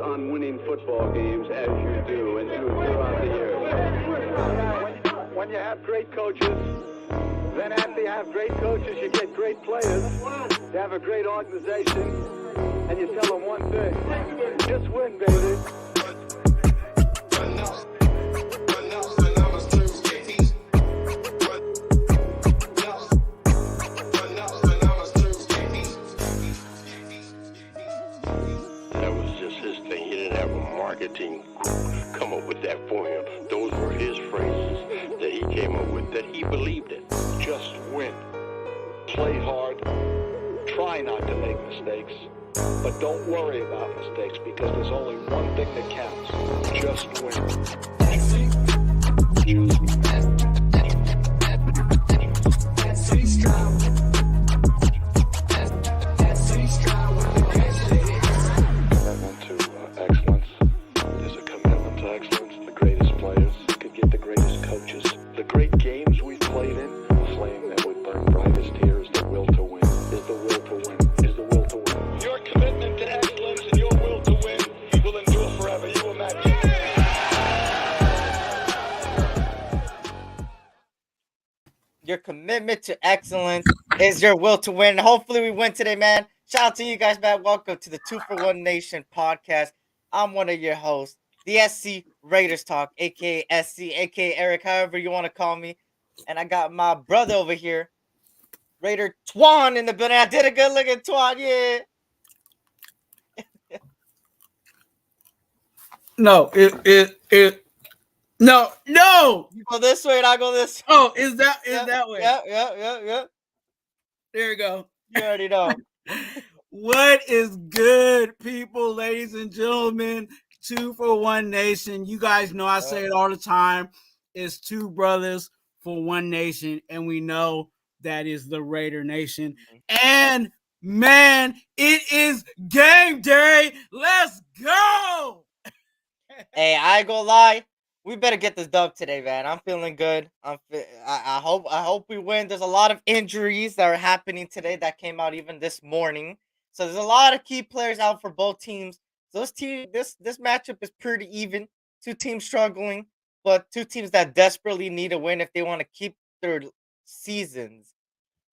on winning football games as you do and do throughout the years. When you have great coaches, then after you have great coaches, you get great players. You have a great organization, and you tell them one thing: just win, baby. Marketing come up with that for him. Those were his phrases that he came up with, that he believed in. Just win. Play hard. Try not to make mistakes. But don't worry about mistakes, because there's only one thing that counts. Just win. Your commitment to excellence is your will to win. Hopefully we win today, man. Shout out to you guys, man. Welcome to the 2-for-1 Nation podcast. I'm one of your hosts, the SC Raiders Talk, aka SC, aka Erick, however you want to call me. And I got my brother over here, Raider Twuan, in the building. I did a good look at Twuan, yeah. No. You go this way and I go this way. Oh, is that way? Yeah. There you go. You already know. What is good, people, ladies and gentlemen? 2-for-1 Nation. You guys know I say it all the time. It's two brothers for one nation, and we know that is the Raider Nation. And man, it is game day. Let's go. Hey, I ain't gonna lie. We better get this dub today, man. I'm feeling good. I hope we win. There's a lot of injuries that are happening today that came out even this morning. So there's a lot of key players out for both teams. So this matchup is pretty even. Two teams struggling, but two teams that desperately need a win if they want to keep their seasons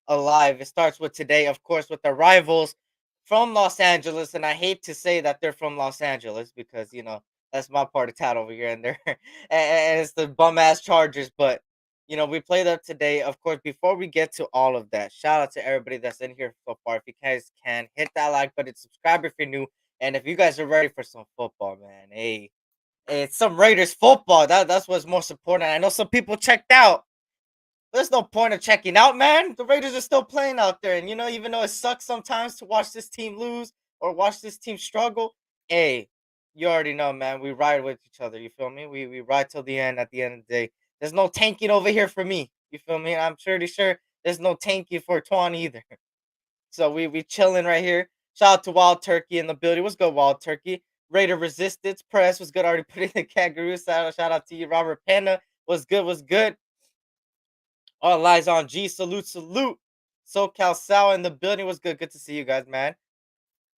alive. It starts with today, of course, with the rivals from Los Angeles. And I hate to say that they're from Los Angeles because, you know, that's my part of town over here, and it's the bum ass Chargers. But you know, we played up today. Of course, before we get to all of that, shout out to everybody that's in here so far. If you guys can hit that like button, subscribe if you're new, and if you guys are ready for some football, man, hey, it's some Raiders football. That's what's most important. I know some people checked out. There's no point of checking out, man. The Raiders are still playing out there, and you know, even though it sucks sometimes to watch this team lose or watch this team struggle, hey. You already know, man. We ride with each other. You feel me? We ride till the end. At the end of the day, there's no tanking over here for me. You feel me? I'm pretty sure there's no tanking for Twuan either. So we chilling right here. Shout out to Wild Turkey in the building. What's good, Wild Turkey? Raider Resistance Press was good. Already put in the kangaroo saddle. Shout out to you, Robert Pena. Was good. All eyes on G. Salute. SoCal Sal in the building. Was good. Good to see you guys, man.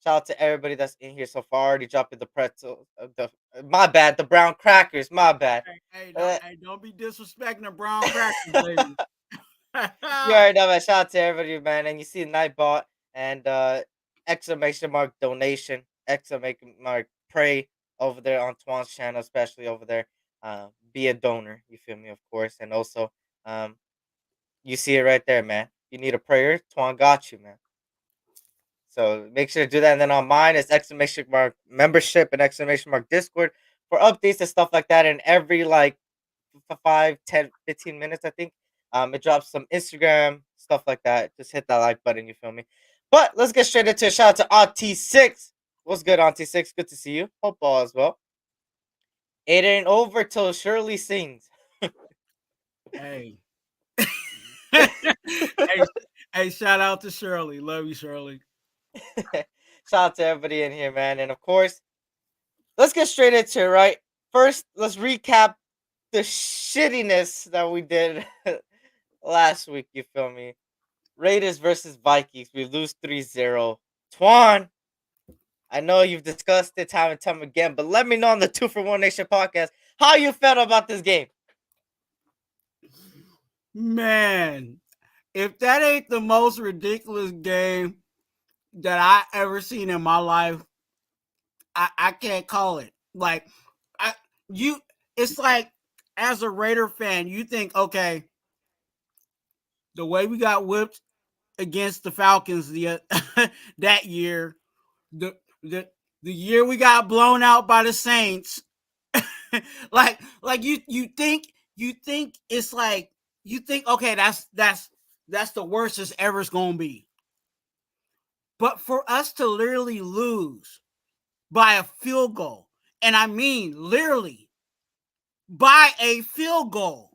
Shout out to everybody that's in here so far. Already dropping the pretzel. My bad. The brown crackers. My bad. Hey, don't be disrespecting the brown crackers, baby. You already know, man. Shout out to everybody, man. And you see Nightbot and exclamation mark donation, exclamation mark pray over there on Twan's channel, especially over there. Be a donor. You feel me, of course. And also, you see it right there, man. You need a prayer. Twan got you, man. So make sure to do that. And then on mine, it's exclamation mark membership and exclamation mark Discord for updates and stuff like that. And every like 5, 10, 15 minutes, I think, it drops some Instagram stuff like that. Just hit that like button. You feel me? But let's get straight into it. Shout out to Auntie 6. What's good, Auntie 6? Good to see you. Football as well. It ain't over till Shirley sings. Hey. hey, shout out to Shirley. Love you, Shirley. Shout out to everybody in here, man. And of course, let's get straight into it, right? First, let's recap the shittiness that we did last week. You feel me? Raiders versus Vikings. We lose 3-0. Twuan, I know you've discussed it time and time again, but let me know on the 2 for 1 Nation podcast how you felt about this game. Man, if that ain't the most ridiculous game that I ever seen in my life, I can't call it. Like, I you, it's like as a Raider fan, you think, okay, the way we got whipped against the Falcons that year, the the the year we got blown out by the Saints, like you think it's like you think, okay, that's the worst it's ever gonna be. But for us to literally lose by a field goal, and I mean literally by a field goal,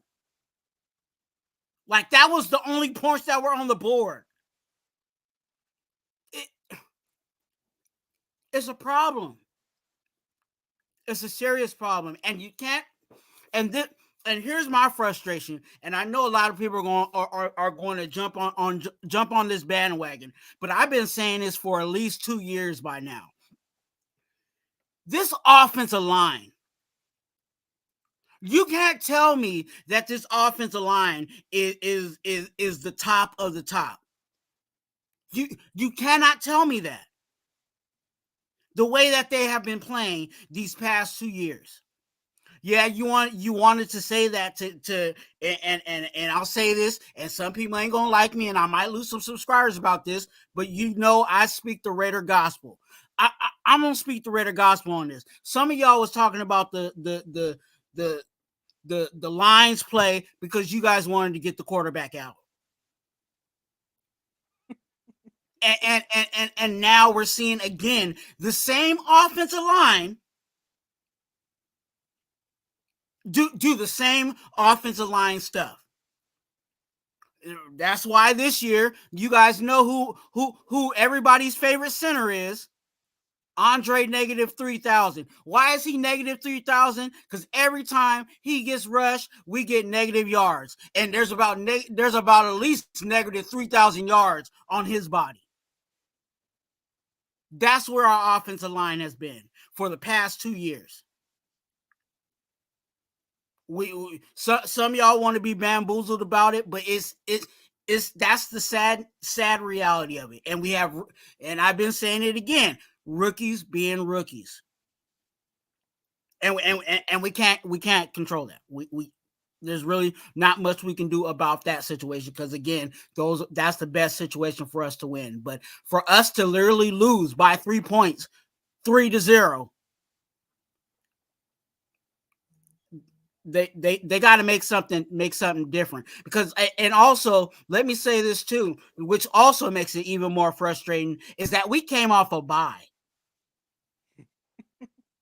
like that was the only points that were on the board. It's a problem. It's a serious problem, and you can't. And this, and here's my frustration. And I know a lot of people are going to jump on this bandwagon, but I've been saying this for at least 2 years by now. This offensive line, you can't tell me that this offensive line is the top of the top. You cannot tell me that. The way that they have been playing these past 2 years. Yeah, you wanted to say that and I'll say this, and some people ain't gonna like me, and I might lose some subscribers about this, but I speak the Raider gospel. I'm gonna speak the Raider gospel on this. Some of y'all was talking about the lines play because you guys wanted to get the quarterback out. And now we're seeing again the same offensive line do the same offensive line stuff. That's why this year, you guys know who everybody's favorite center is. Andre -3,000. Why is he -3,000? Because every time he gets rushed, we get negative yards, and there's about at least -3,000 yards on his body. That's where our offensive line has been for the past 2 years. Some of y'all want to be bamboozled about it, but it's that's the sad reality of it. And I've been saying it again, rookies being rookies, and we can't control that. We there's really not much we can do about that situation, because again, that's the best situation for us to win. But for us to literally lose by 3 points, 3-0. They got to make something different, because, and also let me say this too, which also makes it even more frustrating, is that we came off a bye.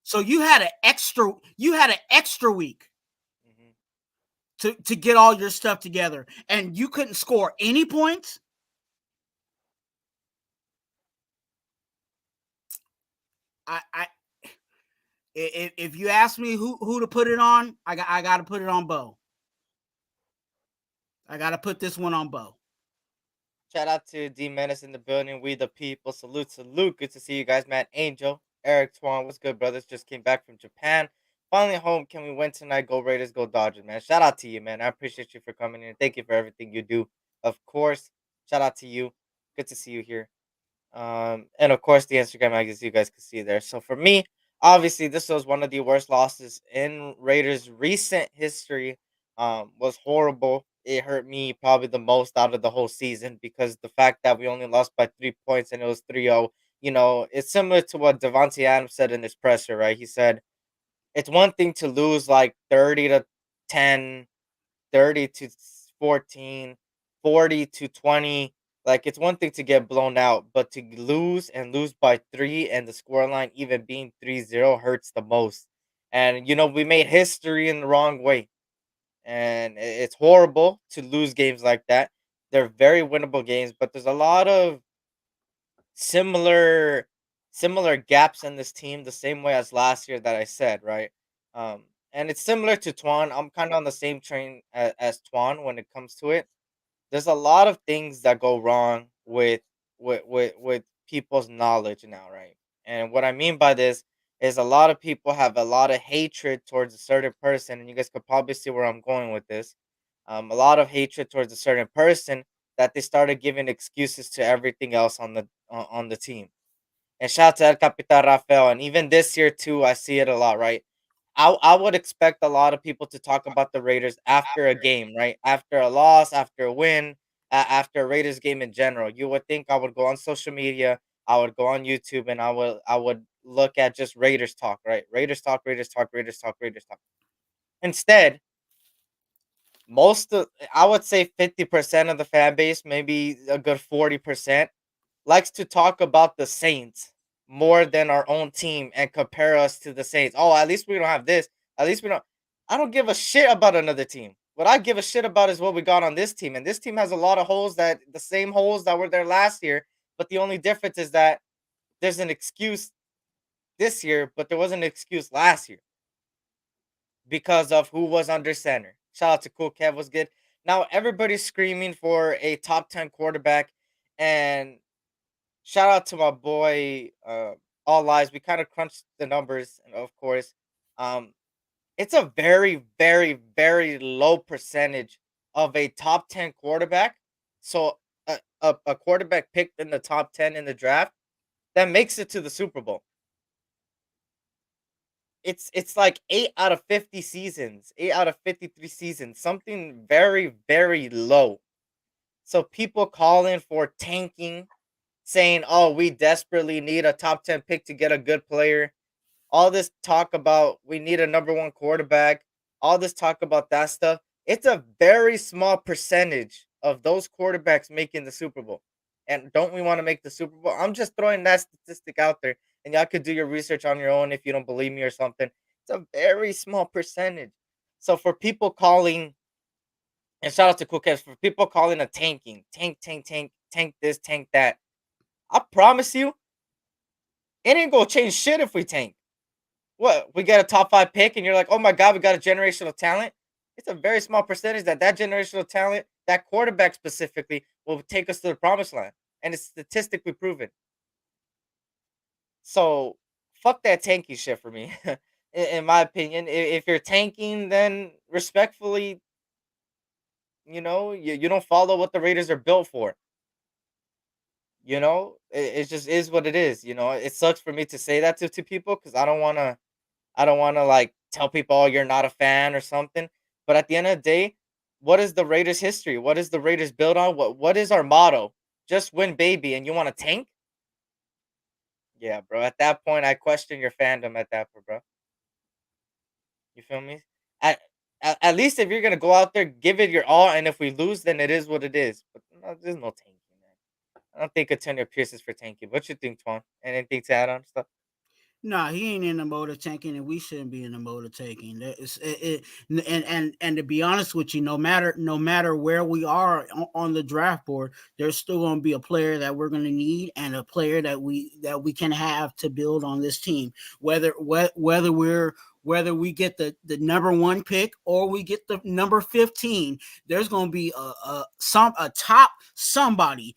So you had an extra week to get all your stuff together, and you couldn't score any points. If you ask me who to put it on, I got to put it on Bo. I got to put this one on Bo. Shout out to D Menace in the building. We the people. Salute. Good to see you guys, man. Angel, Erick Twuan, what's good, brothers? Just came back from Japan. Finally home. Can we win tonight? Go Raiders, go Dodgers, man. Shout out to you, man. I appreciate you for coming in. Thank you for everything you do. Of course. Shout out to you. Good to see you here. And of course the Instagram, I guess you guys can see there. So for me, obviously this was one of the worst losses in Raiders recent history. Was horrible. It hurt me probably the most out of the whole season, because the fact that we only lost by 3 points and it was 3-0, it's similar to what Devontae Adams said in his presser, right? He said it's one thing to lose like 30-10, 30-14, 40-20. Like, it's one thing to get blown out, but to lose and lose by 3, and the scoreline even being 3-0 hurts the most. And we made history in the wrong way. And it's horrible to lose games like that. They're very winnable games, but there's a lot of similar similar gaps in this team, the same way as last year that I said, right? And it's similar to Twan. I'm kind of on the same train as Twan when it comes to it. There's a lot of things that go wrong with people's knowledge now, right? And what I mean by this is a lot of people have a lot of hatred towards a certain person, and you guys could probably see where I'm going with this. A lot of hatred towards a certain person that they started giving excuses to everything else on the team. And shout out to El Capitan Rafael. And even this year too, I see it a lot, right? I would expect a lot of people to talk about the Raiders after a game, right? After a loss, after a win, after a Raiders game in general. You would think I would go on social media, I would go on YouTube, and I would look at just Raiders talk, right? Raiders talk, Raiders talk, Raiders talk, Raiders talk. Instead, most of I would say 50% of the fan base, maybe a good 40%, likes to talk about the Saints more than our own team and compare us to the Saints. Oh, at least we don't have this. At least we don't. I don't give a shit about another team. What I give a shit about is what we got on this team. And this team has a lot of holes, that the same holes that were there last year. But the only difference is that there's an excuse this year, but there wasn't an excuse last year because of who was under center. Shout out to Cool Kev, was good. Now everybody's screaming for a top 10 quarterback, and shout out to my boy, All Lies. We kind of crunched the numbers, and of course, um, it's a very, very, very low percentage of a top 10 quarterback. So a quarterback picked in the top 10 in the draft that makes it to the Super Bowl. It's like 8 out of 50 seasons, 8 out of 53 seasons, something very, very low. So people calling for tanking, saying, "Oh, we desperately need a top 10 pick to get a good player." All this talk about we need a number 1 quarterback, all this talk about that stuff. It's a very small percentage of those quarterbacks making the Super Bowl. And don't we want to make the Super Bowl? I'm just throwing that statistic out there, and y'all could do your research on your own if you don't believe me or something. It's a very small percentage. So for people calling, and shout out to Cool Cats, for people calling a tanking, tank this, tank that, I promise you, it ain't gonna change shit if we tank. What, we get a top 5 pick and you're like, "Oh my god, we got a generational talent." It's a very small percentage that generational talent, that quarterback specifically, will take us to the promised land, and it's statistically proven. So fuck that tanking shit for me. In my opinion, if you're tanking, then respectfully, you don't follow what the Raiders are built for. It just is what it is. It sucks for me to say that to people, because I don't wanna like tell people, "Oh, you're not a fan," or something. But at the end of the day, what is the Raiders history? What is the Raiders built on? What is our motto? Just win, baby. And you want to tank? Yeah, bro. At that point, I question your fandom at that point, bro. You feel me? At, at least if you're gonna go out there, give it your all, and if we lose, then it is what it is. But no, there's no tanking, man. I don't think Antonio Pierce is for tanking. What you think, Twan? Anything to add on stuff? No, he ain't in the mode of tanking, and we shouldn't be in the mode of tanking. And to be honest with you, no matter where we are on the draft board, there's still going to be a player that we're going to need, and a player that we can have to build on this team. Whether we get the number 1 pick or we get the number 15, there's going to be a top somebody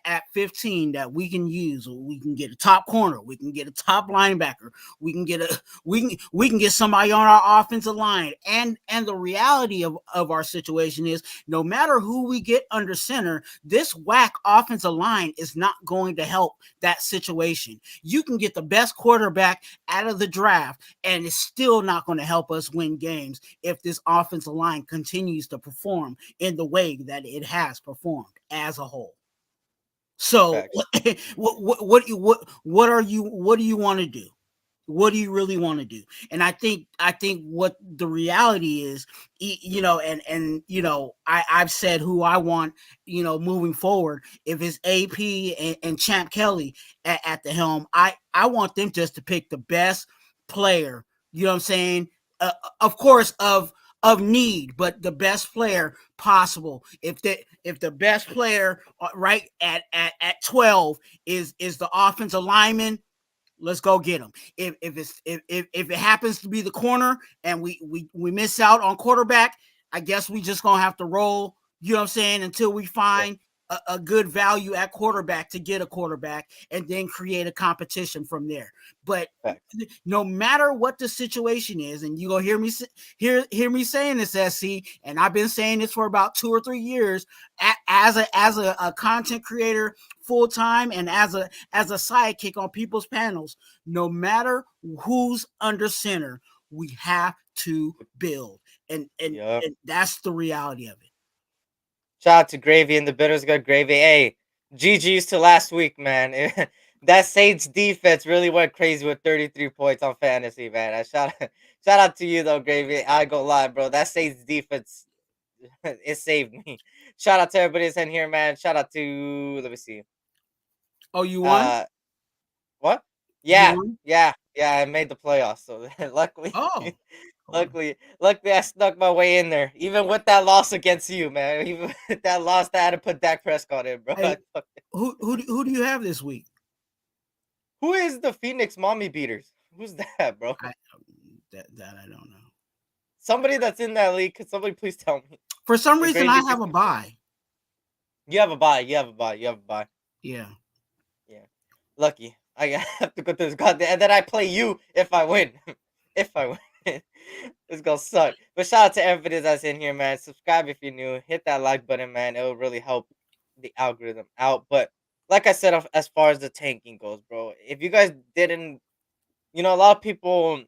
at 15 that we can use. We can get a top corner, we can get a top linebacker, we can get somebody on our offensive line. And the reality of our situation is, no matter who we get under center, this whack offensive line is not going to help that situation. You can get the best quarterback out of the draft, and it's still not going to help us win games if this offensive line continues to perform in the way that it has performed as a whole. So what do you want to do? What do you really want to do? And I think what the reality is, I've said who I want, moving forward. If it's AP and Champ Kelly at the helm, I want them just to pick the best player. You know what I'm saying? Of course, of need, but the best player possible. If the best player right at 12 is the offensive lineman, let's go get him. If it happens to be the corner and we miss out on quarterback, I guess we just gonna have to roll. You know what I'm saying? Until we find a good value at quarterback to get a quarterback and then create a competition from there. But no matter what the situation is, and you're gonna hear me saying this, SC, and I've been saying this for about 2 or 3 years as a content creator full time and as a sidekick on people's panels. No matter who's under center, we have to build, and that's the reality of it. Shout out to Gravy and the Bitters Good Gravy. Hey, GG's to last week, man. That Saints defense really went crazy with 33 points on fantasy, man. Shout out to you though, Gravy. I go lie, bro. That Saints defense, it saved me. Shout out to everybody that's in here, man. Shout out to, let me see. Oh, you won? What? Yeah, I made the playoffs. So luckily, luckily, I snuck my way in there. Even with that loss against you, man. Even with that loss, I had to put Dak Prescott in, bro. Hey, who do you have this week? Who is the Phoenix Mommy Beaters? Who's that, bro? That I don't know. Somebody that's in that league. Could somebody please tell me? For some reason, I have a bye. You have a bye. Yeah. Lucky. I have to go through this goddamn, and then I play you if I win. If I win. It's gonna suck. But shout out to everybody that's in here, man. Subscribe if you're new. Hit that like button, man. It will really help the algorithm out. But like I said, as far as the tanking goes, bro, if you guys didn't, a lot of people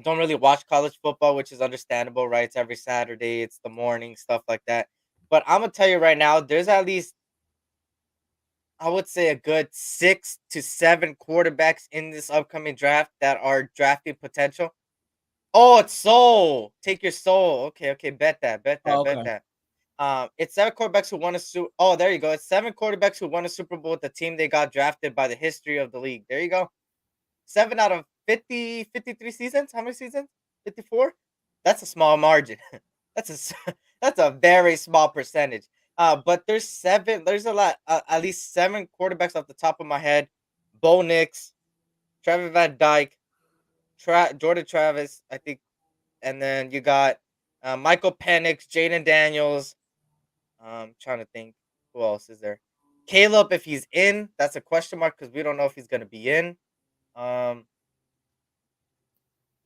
don't really watch college football, which is understandable, right? It's every Saturday, it's the morning, stuff like that. But I'm gonna tell you right now, there's at least, I would say, a good 6 to 7 quarterbacks in this upcoming draft that are drafting potential. Oh, it's Soul. Take your Soul. Okay. Bet that. Bet that. It's 7 quarterbacks who won a Super. Oh, there you go. It's 7 quarterbacks who won a Super Bowl with the team they got drafted by the history of the league. There you go. 7 out of 50, 53 seasons. How many seasons? 54. That's a small margin. That's a very small percentage. But there's a lot, at least 7 quarterbacks off the top of my head. Bo Nix, Trevor Van Dyke, Jordan Travis, I think, and then you got Michael Penix, Jaden Daniels. Trying to think who else is there. Caleb, if he's in, that's a question mark because we don't know if he's gonna be in. Trying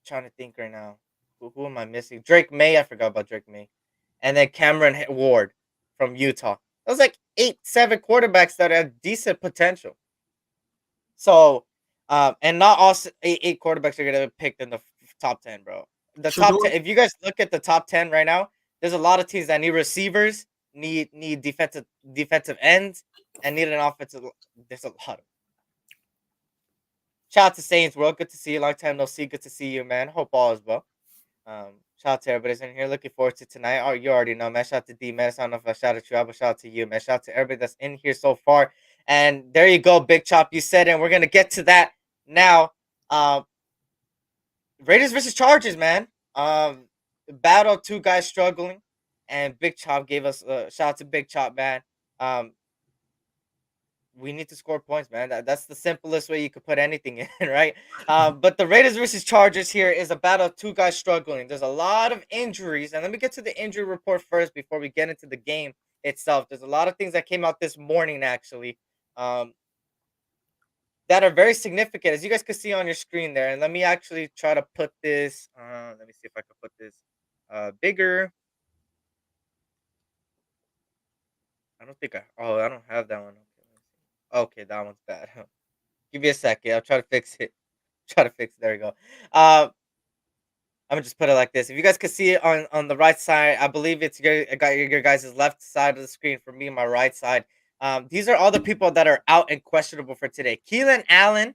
to think right now. Who am I missing? Drake May. I forgot about Drake May, and then Cameron Ward from Utah. That was like 7 quarterbacks that have decent potential. So, and not all 8 quarterbacks are gonna be picked in the top 10, bro. The top 10. If you guys look at the top 10 right now, there's a lot of teams that need receivers, need defensive ends, and need an offensive. There's a lot of. Shout out to Saints World. Good to see you. Long time no see. Good to see you, man. Hope all is well. Shout out to everybody's in here. Looking forward to tonight. Oh, you already know, man. Shout out to D, man. I don't know if I shout out to you, but shout out to you, man. Shout out to everybody that's in here so far. And there you go, Big Chop. You said it, and we're gonna get to that now. Raiders versus Chargers, man. Battle, 2 guys struggling, and Big Chop gave us a shout out to Big Chop, man. We need to score points, man. That's the simplest way you could put anything in, right? But the Raiders versus Chargers here is a battle of 2 guys struggling. There's a lot of injuries, and let me get to the injury report first before we get into the game itself. There's a lot of things that came out this morning, actually, that are very significant, as you guys can see on your screen there. And let me actually try to put this. Let me see if I can put this bigger. I don't think I don't have that one. Okay, that one's bad. Give me a second. I'll try to fix it. There we go. I'm gonna just put it like this. If you guys can see it on the right side, I believe it's your guys' left side of the screen. For me, my right side. These are all the people that are out and questionable for today. Keenan Allen,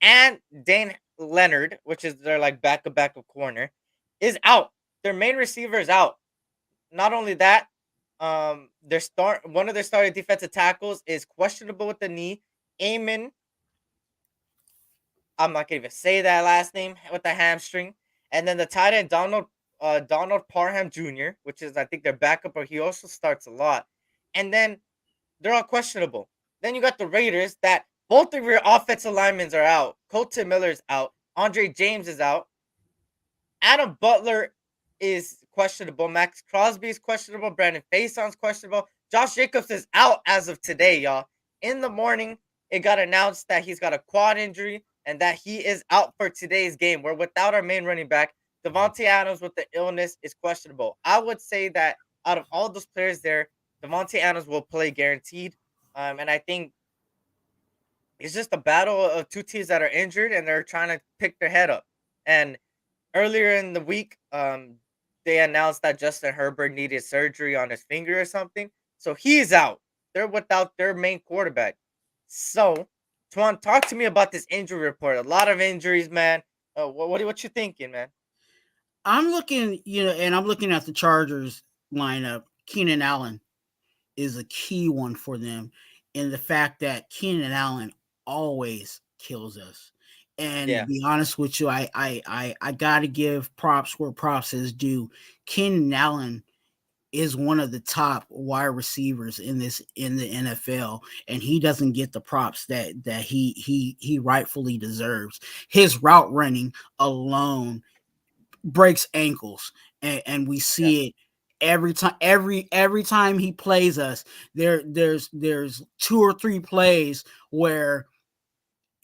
and Dane Leonard, which is their like backup corner, is out. Their main receiver is out. Not only that, one of their starting defensive tackles is questionable with the knee. Amon, I'm not gonna even say that last name, with the hamstring. And then the tight end Donald Parham Jr., which is I think their backup, but he also starts a lot. And then they're all questionable. Then you got the Raiders that both of your offensive linemen are out. Colton Miller's out. Andre James is out. Adam Butler is questionable. Max Crosby is questionable. Brandon Faison's questionable. Josh Jacobs is out as of today, y'all. In the morning, it got announced that he's got a quad injury and that he is out for today's game. We're without our main running back. Devontae Adams with the illness is questionable. I would say that out of all those players there, Devontae Adams will play guaranteed. And I think it's just a battle of two teams that are injured and they're trying to pick their head up. And earlier in the week, they announced that Justin Herbert needed surgery on his finger or something. So he's out. They're without their main quarterback. So, Twuan, talk to me about this injury report. A lot of injuries, man. What you thinking, man? I'm looking, and I'm looking at the Chargers lineup. Keenan Allen is a key one for them, in the fact that Keenan Allen always kills us. And to be honest with you, I gotta give props where props is due. Keenan Allen is one of the top wide receivers in the NFL, and he doesn't get the props that he rightfully deserves. His route running alone breaks ankles, and we see it every time he plays us. There's 2 or 3 plays where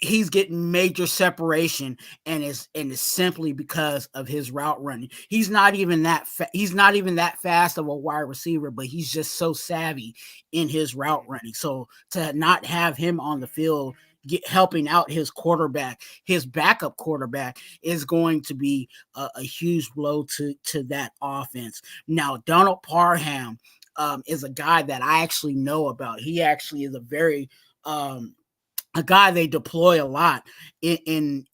he's getting major separation, and is simply because of his route running. He's not even that fast of a wide receiver, but he's just so savvy in his route running. So to not have him on the field helping out his quarterback, his backup quarterback, is going to be a huge blow to that offense. Now, Donald Parham is a guy that I actually know about. He actually is a guy they deploy a lot in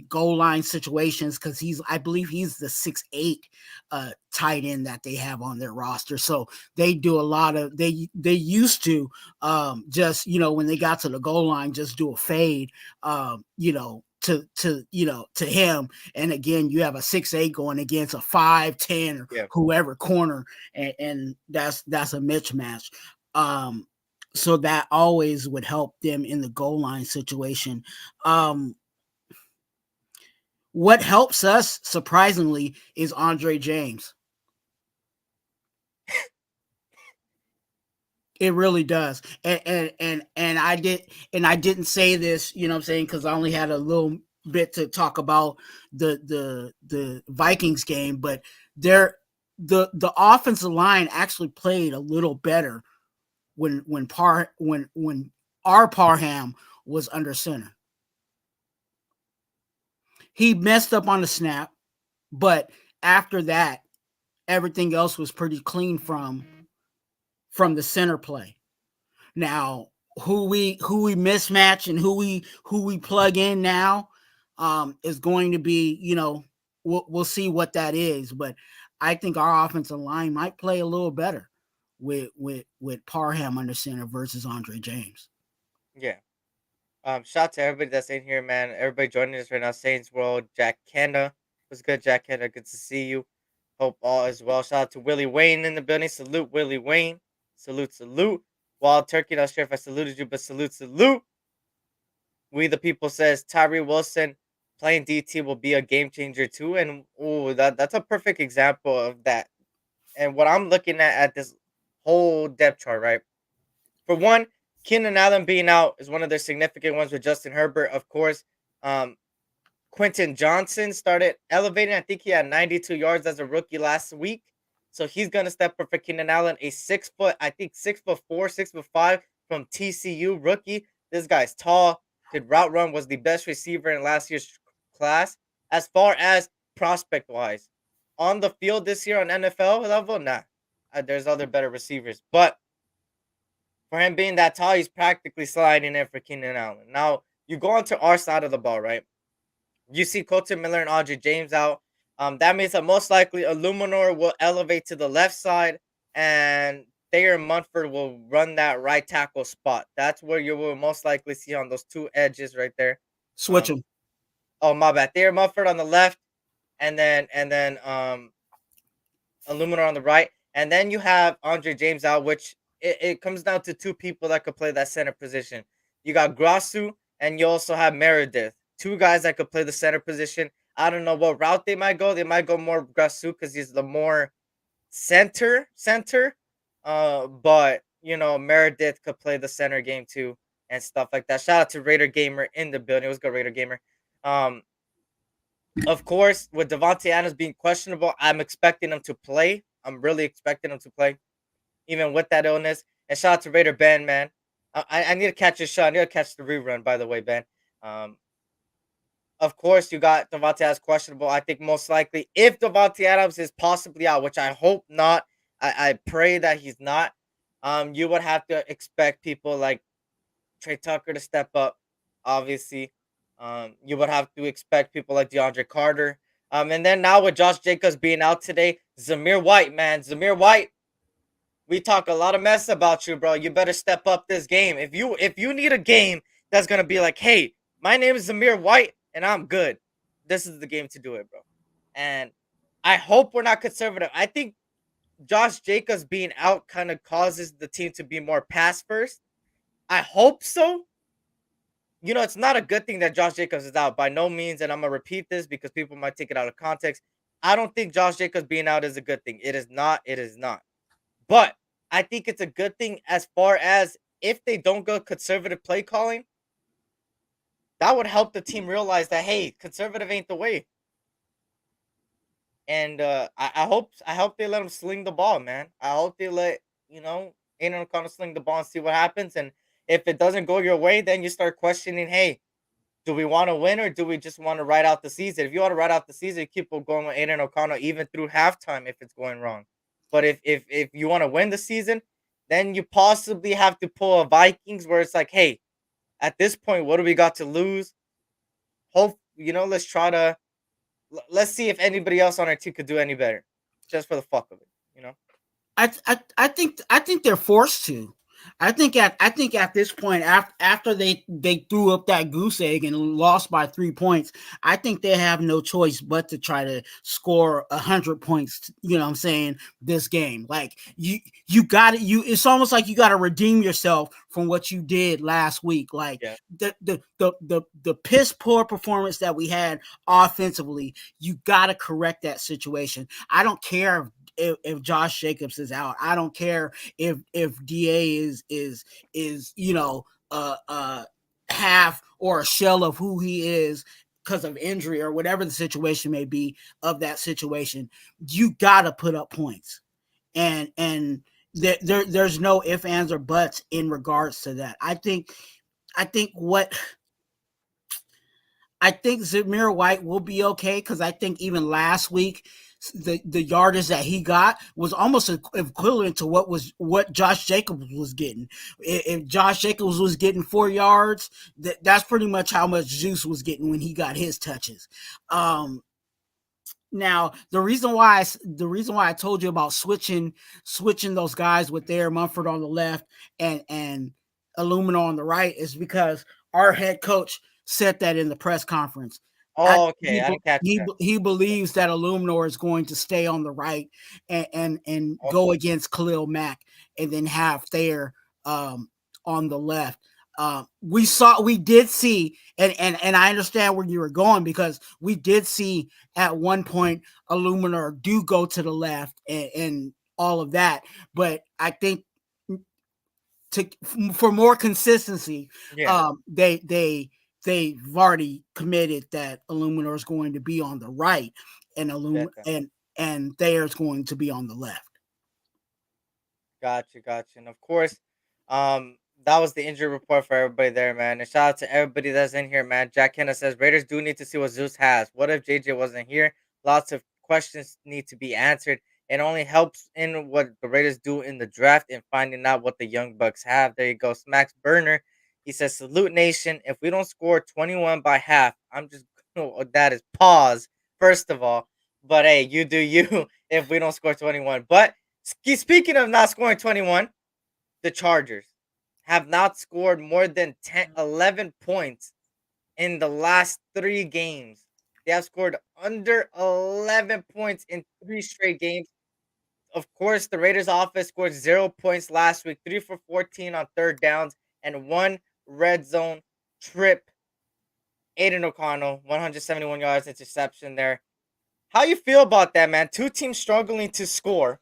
goal line situations, because I believe he's the 6'8" tight end that they have on their roster. So they do a lot of they used to just when they got to the goal line, just do a fade to him. And again, you have a 6'8" going against a 5'10" or whoever corner, and that's a mismatch. So that always would help them in the goal line situation. What helps us, surprisingly, is Andre James. It really does. And I didn't say this, what I'm saying, because I only had a little bit to talk about the Vikings game, but the offensive line actually played a little better when our Parham was under center. He messed up on the snap, but after that, everything else was pretty clean from the center play. Now, who we mismatch and who we plug in now is going to be, we'll see what that is. But I think our offensive line might play a little better with Parham under center versus Andre James. Yeah. Shout out to everybody that's in here, man. Everybody joining us right now. Saints World, Jack Kenda. What's good, Jack Kenda? Good to see you. Hope all is well. Shout out to Willie Wayne in the building. Salute, Willie Wayne. Salute. Wild Turkey, not sure if I saluted you, but salute. We the People says Tyree Wilson playing DT will be a game changer too. And that's a perfect example of that. And what I'm looking at this whole depth chart, right? For one, Keenan Allen being out is one of their significant ones with Justin Herbert, of course. Quentin Johnson started elevating. I think he had 92 yards as a rookie last week. So he's going to step up for Keenan Allen, a 6'4", 6'5" from TCU rookie. This guy's tall, could route run, was the best receiver in last year's class. As far as prospect-wise, on the field this year on NFL level, nah. There's other better receivers. But for him being that tall, he's practically sliding in for Keenan Allen. Now, you go onto our side of the ball, right? You see Colton Miller and Andre James out. That means that most likely Illuminor will elevate to the left side, and Thayer Munford will run that right tackle spot. That's where you will most likely see on those two edges right there. Switch them. Oh, my bad. Thayer Munford on the left, and then Illuminor on the right. And then you have Andre James out, which it comes down to two people that could play that center position. You got Grasu, and you also have Meredith. Two guys that could play the center position. I don't know what route they might go. They might go more Grasu because he's the more center, but Meredith could play the center game too and stuff like that. Shout out to Raider Gamer in the building. It was good, Raider Gamer. Of course, with Devontae Adams being questionable, I'm expecting him to play. I'm really expecting him to play, even with that illness. And shout out to Raider Ben, man. I need to catch his show. I need to catch the rerun, by the way, Ben. Of course, you got Devontae Adams questionable. I think most likely, if Devontae Adams is possibly out, which I hope not, I pray that he's not. You would have to expect people like Trey Tucker to step up, obviously. You would have to expect people like DeAndre Carter. And then now with Josh Jacobs being out today, Zamir White, man. Zamir White, we talk a lot of mess about you, bro. You better step up this game. If you need a game that's gonna be like, hey, my name is Zamir White and I'm good, this is the game to do it, bro. And I hope we're not conservative. I think Josh Jacobs being out kind of causes the team to be more pass first. I hope so. It's not a good thing that Josh Jacobs is out by no means. And I'm going to repeat this because people might take it out of context. I don't think Josh Jacobs being out is a good thing. It is not. It is not. But I think it's a good thing as far as if they don't go conservative play calling, that would help the team realize that, hey, conservative ain't the way. And I hope they let him sling the ball, man. I hope they let, Aiden O'Connell sling the ball and see what happens. And if it doesn't go your way, then you start questioning, hey, do we want to win or do we just want to ride out the season? If you want to ride out the season, keep on going with Aiden O'Connell even through halftime if it's going wrong. But if you want to win the season, then you possibly have to pull a Vikings where it's like, hey, at this point, what do we got to lose? Hope, let's see if anybody else on our team could do any better, just for the fuck of it. I think they're forced to. I think at this point, after they threw up that goose egg and lost by 3 points, I think they have no choice but to try to score 100 points. You know what I'm saying? This game, like you got it. It's almost like you got to redeem yourself from what you did last week. Like the piss poor performance that we had offensively. You got to correct that situation. I don't care if Josh Jacobs is out. I don't care if DA is half or a shell of who he is because of injury or whatever the situation may be of that situation. You gotta put up points, and there's no ifs, ands, or buts in regards to that. I think Zamir White will be okay because I think even last week the yardage that he got was almost equivalent to what Josh Jacobs was getting. If Josh Jacobs was getting 4 yards, that's pretty much how much Juice was getting when he got his touches. Now the reason why I told you about switching those guys with their Mumford on the left and Illumina on the right is because our head coach said that in the press conference. Oh, okay. I didn't catch that. He believes that Illuminor is going to stay on the right and Okay. go against Khalil Mack and then have Thayer on the left. We did see, and I understand where you were going because we did see at one point Illuminor do go to the left and all of that. But I think for more consistency, they've already committed that Illuminor is going to be on the right and and Thayer's going to be on the left. Gotcha. And of course, that was the injury report for everybody there, man. And shout out to everybody that's in here, man. Jack Kenna says Raiders do need to see what Zeus has. What if JJ wasn't here? Lots of questions need to be answered. It only helps in what the Raiders do in the draft and finding out what the Young Bucks have. There you go. Smacks Burner. He says, salute nation. If we don't score 21 by half, I'm just that is pause, first of all. But hey, you do you if we don't score 21. But speaking of not scoring 21, the Chargers have not scored more than 11 points in the last 3 games. They have scored under 11 points in 3 straight games. Of course, the Raiders offense scored 0 points last week, 3 for 14 on third downs, and 1 red zone trip. Aiden O'Connell, 171 yards, interception there. How you feel about that, man? 2 teams struggling to score.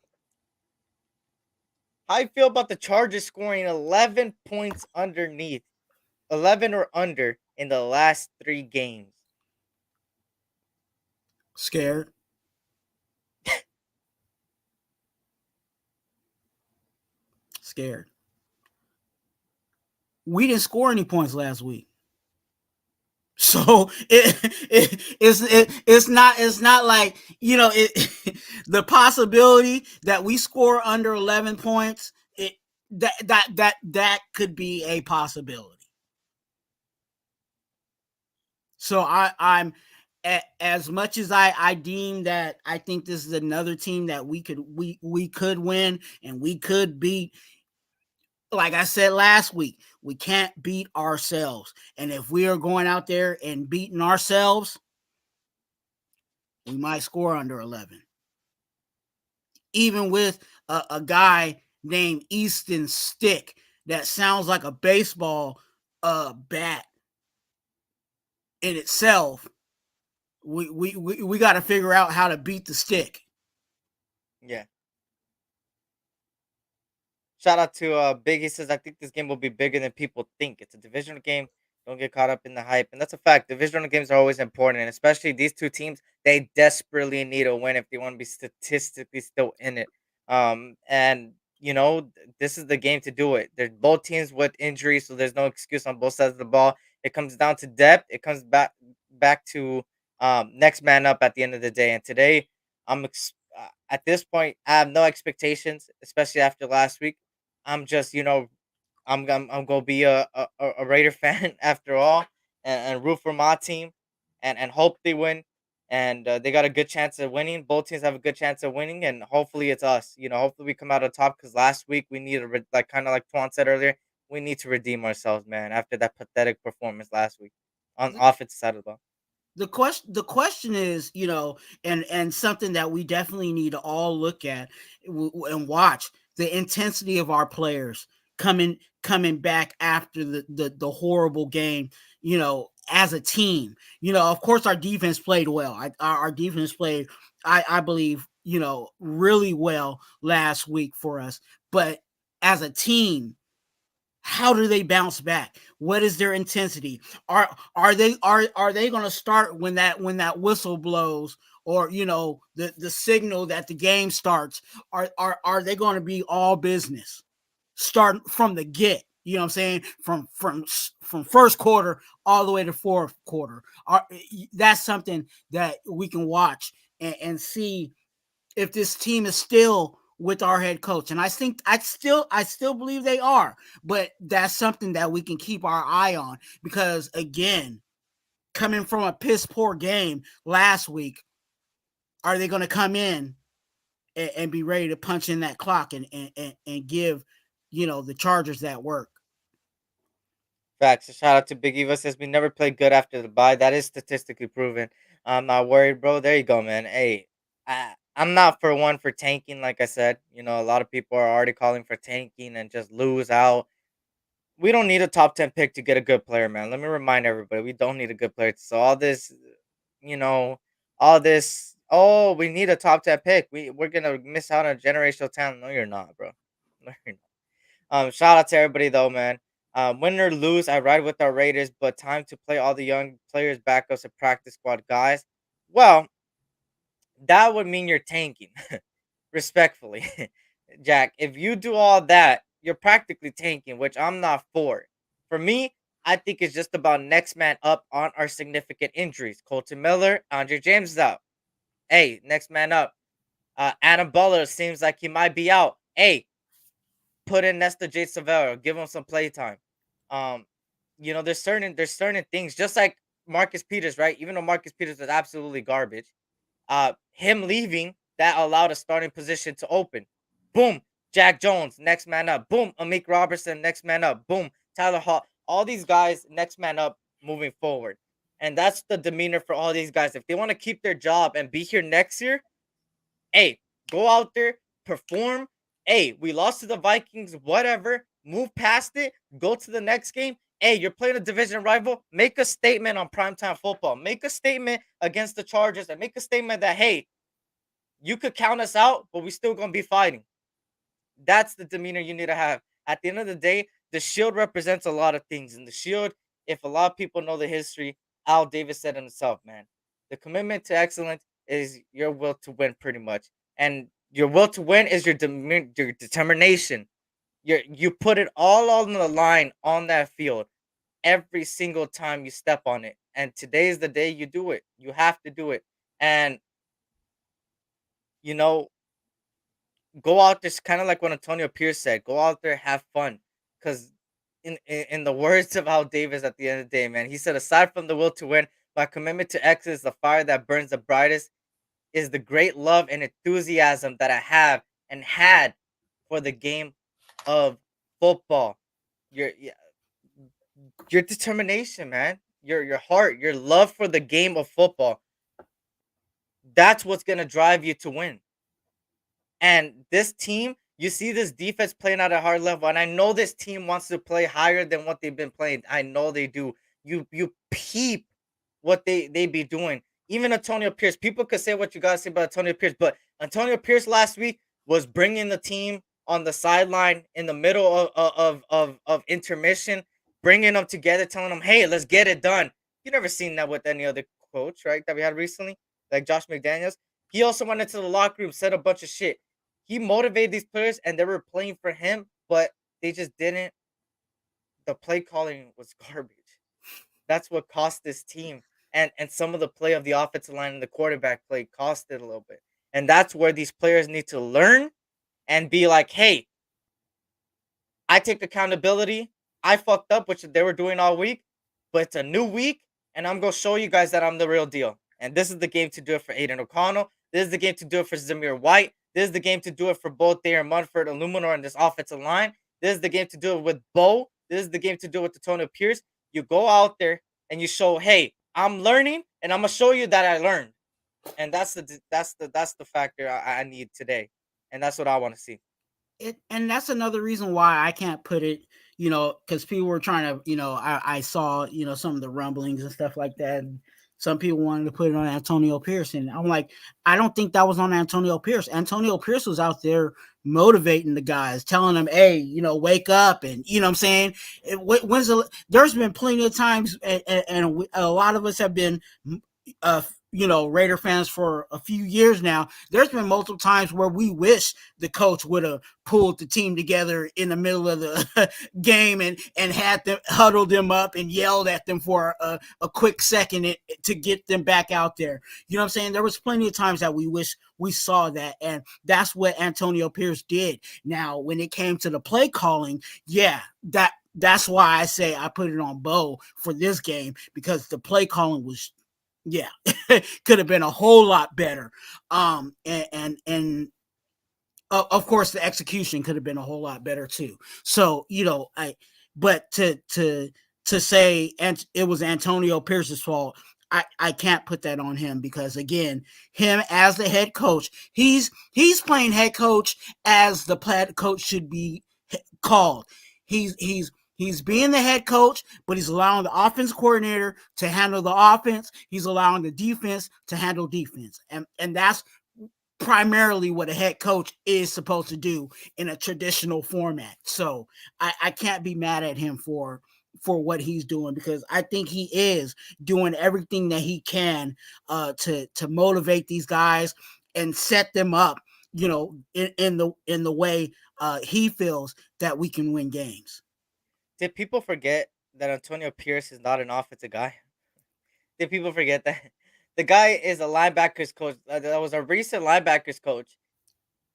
How you feel about the Chargers scoring 11 points 11 or under in the last 3 games? Scared. Scared. We didn't score any points last week. So it's not like, you know, the possibility that we score under 11 points, that could be a possibility. So I'm as much as I deem that I think this is another team that we could win and we could beat. Like I said last week, we can't beat ourselves. And if we are going out there and beating ourselves, we might score under 11. Even with a guy named Easton Stick that sounds like a baseball bat in itself, we got to figure out how to beat the stick. Yeah. Shout out to Big. He says, I think this game will be bigger than people think. It's a divisional game. Don't get caught up in the hype. And that's a fact. Divisional games are always important. And especially these two teams, they desperately need a win if they want to be statistically still in it. And, this is the game to do it. They're both teams with injuries, so there's no excuse on both sides of the ball. It comes down to depth. It comes back to next man up at the end of the day. And today, at this point, I have no expectations, especially after last week. I'm just, I'm gonna be a Raider fan after all, and root for my team, and hope they win, and they got a good chance of winning. Both teams have a good chance of winning, and hopefully it's us. Hopefully we come out on top because last week we need to like kind of like Twuan said earlier, we need to redeem ourselves, man. After that pathetic performance last week on the offensive side of the ball. The question is, and something that we definitely need to all look at and watch the intensity of our players coming back after the horrible game, as a team. Of course our defense played well. Our defense played, I believe, really well last week for us. But as a team, how do they bounce back? What is their intensity? Are they going to start when that whistle blows, or the signal that the game starts? Are they going to be all business start from the get? You know what I'm saying? From first quarter all the way to fourth quarter. That's something that we can watch and see if this team is still with our head coach. And I still believe they are, but that's something that we can keep our eye on, because again, coming from a piss poor game last week, are they going to come in and be ready to punch in that clock and give, the Chargers that work? Facts. A shout out to Big Eva says we never played good after the bye. That is statistically proven. I'm not worried, bro. There you go, man. Hey, I'm not for one for tanking. Like I said, a lot of people are already calling for tanking and just lose out. We don't need a top 10 pick to get a good player, man. Let me remind everybody, we don't need a good player. So all this, all this. Oh, we need a top 10 pick. We're gonna miss out on generational talent. No, you're not, bro. No, you're not. Shout out to everybody though, man. Win or lose, I ride with our Raiders, but time to play all the young players, backups, and practice squad guys. Well, that would mean you're tanking, respectfully, Jack. If you do all that, you're practically tanking, which I'm not for. For me, I think it's just about next man up on our significant injuries. Colton Miller, Andre James is out. Hey, next man up. Adam Butler seems like he might be out. Hey, put in Nesta J. Severo, give him some playtime. Um, there's certain things, just like Marcus Peters, right? Even though Marcus Peters is absolutely garbage, him leaving that allowed a starting position to open. Boom, Jack Jones, next man up. Boom, Amik Robertson, next man up. Boom, Tyler Hall. All these guys, next man up, moving forward. And that's the demeanor for all these guys. If they want to keep their job and be here next year, hey, go out there, perform. Hey, we lost to the Vikings, whatever. Move past it, go to the next game. Hey, you're playing a division rival. Make a statement on primetime football. Make a statement against the Chargers and make a statement that, hey, you could count us out, but we still gonna be fighting. That's the demeanor you need to have. At the end of the day, the Shield represents a lot of things. And the Shield, if a lot of people know the history, Al Davis said himself, man, the commitment to excellence is your will to win, pretty much. And your will to win is your determination. You put it all on the line on that field every single time you step on it. And today is the day you do it. You have to do it. And you know, go out there, kind of like what Antonio Pierce said. Go out there, have fun, because in the words of Al Davis, at the end of the day, man, he said, aside from the will to win, my commitment to excellence, the fire that burns the brightest, is the great love and enthusiasm that I have and had for the game of football. Your your determination, man. Your heart, your love for the game of football. That's what's gonna drive you to win. And this team, you see this defense playing at a high level, and I know this team wants to play higher than what they've been playing. I know they do. You peep what they be doing. Even Antonio Pierce. People could say what you gotta say about Antonio Pierce, but Antonio Pierce last week was bringing the team on the sideline in the middle of intermission, bringing them together, telling them, "Hey, let's get it done." You never seen that with any other coach, right? That we had recently, like Josh McDaniels. He also went into the locker room, said a bunch of shit. He motivated these players, and they were playing for him, but they just didn't. The play calling was garbage. That's what cost this team, and some of the play of the offensive line and the quarterback play cost it a little bit. And that's where these players need to learn and be like, hey, I take accountability. I fucked up, which they were doing all week, but it's a new week, and I'm gonna show you guys that I'm the real deal. And this is the game to do it for Aiden O'Connell. This is the game to do it for Zamir White. This is the game to do it for both Darren Munford and Luminor in this offensive line. This is the game to do it with Bo. This is the game to do it with Antonio Pierce. You go out there and you show, hey, I'm learning, and I'm gonna show you that I learned. And that's the factor I need today, and that's what I want to see. And that's another reason why I can't put it, because people were trying to, I saw, some of the rumblings and stuff like that. And some people wanted to put it on Antonio Pierce. And I'm like, I don't think that was on Antonio Pierce. Antonio Pierce was out there motivating the guys, telling them, hey, wake up. And, what I'm saying? There's been plenty of times, and a lot of us have been, Raider fans for a few years now. There's been multiple times where we wish the coach would have pulled the team together in the middle of the game and had them huddled them up and yelled at them for a quick second to get them back out there. You know what I'm saying? There was plenty of times that we wish we saw that, and that's what Antonio Pierce did. Now, when it came to the play calling, that's why I say I put it on Bo for this game, because the play calling was could have been a whole lot better. And of course the execution could have been a whole lot better too. So, but to say and it was Antonio Pierce's fault, I can't put that on him, because again, him as the head coach, he's playing head coach as the head coach should be called. He's being the head coach, but he's allowing the offense coordinator to handle the offense. He's allowing the defense to handle defense. And that's primarily what a head coach is supposed to do in a traditional format. So I can't be mad at him for what he's doing, because I think he is doing everything that he can to motivate these guys and set them up, in the way he feels that we can win games. Did people forget that Antonio Pierce is not an offensive guy? Did people forget that? The guy is a linebackers coach. That was a recent linebackers coach.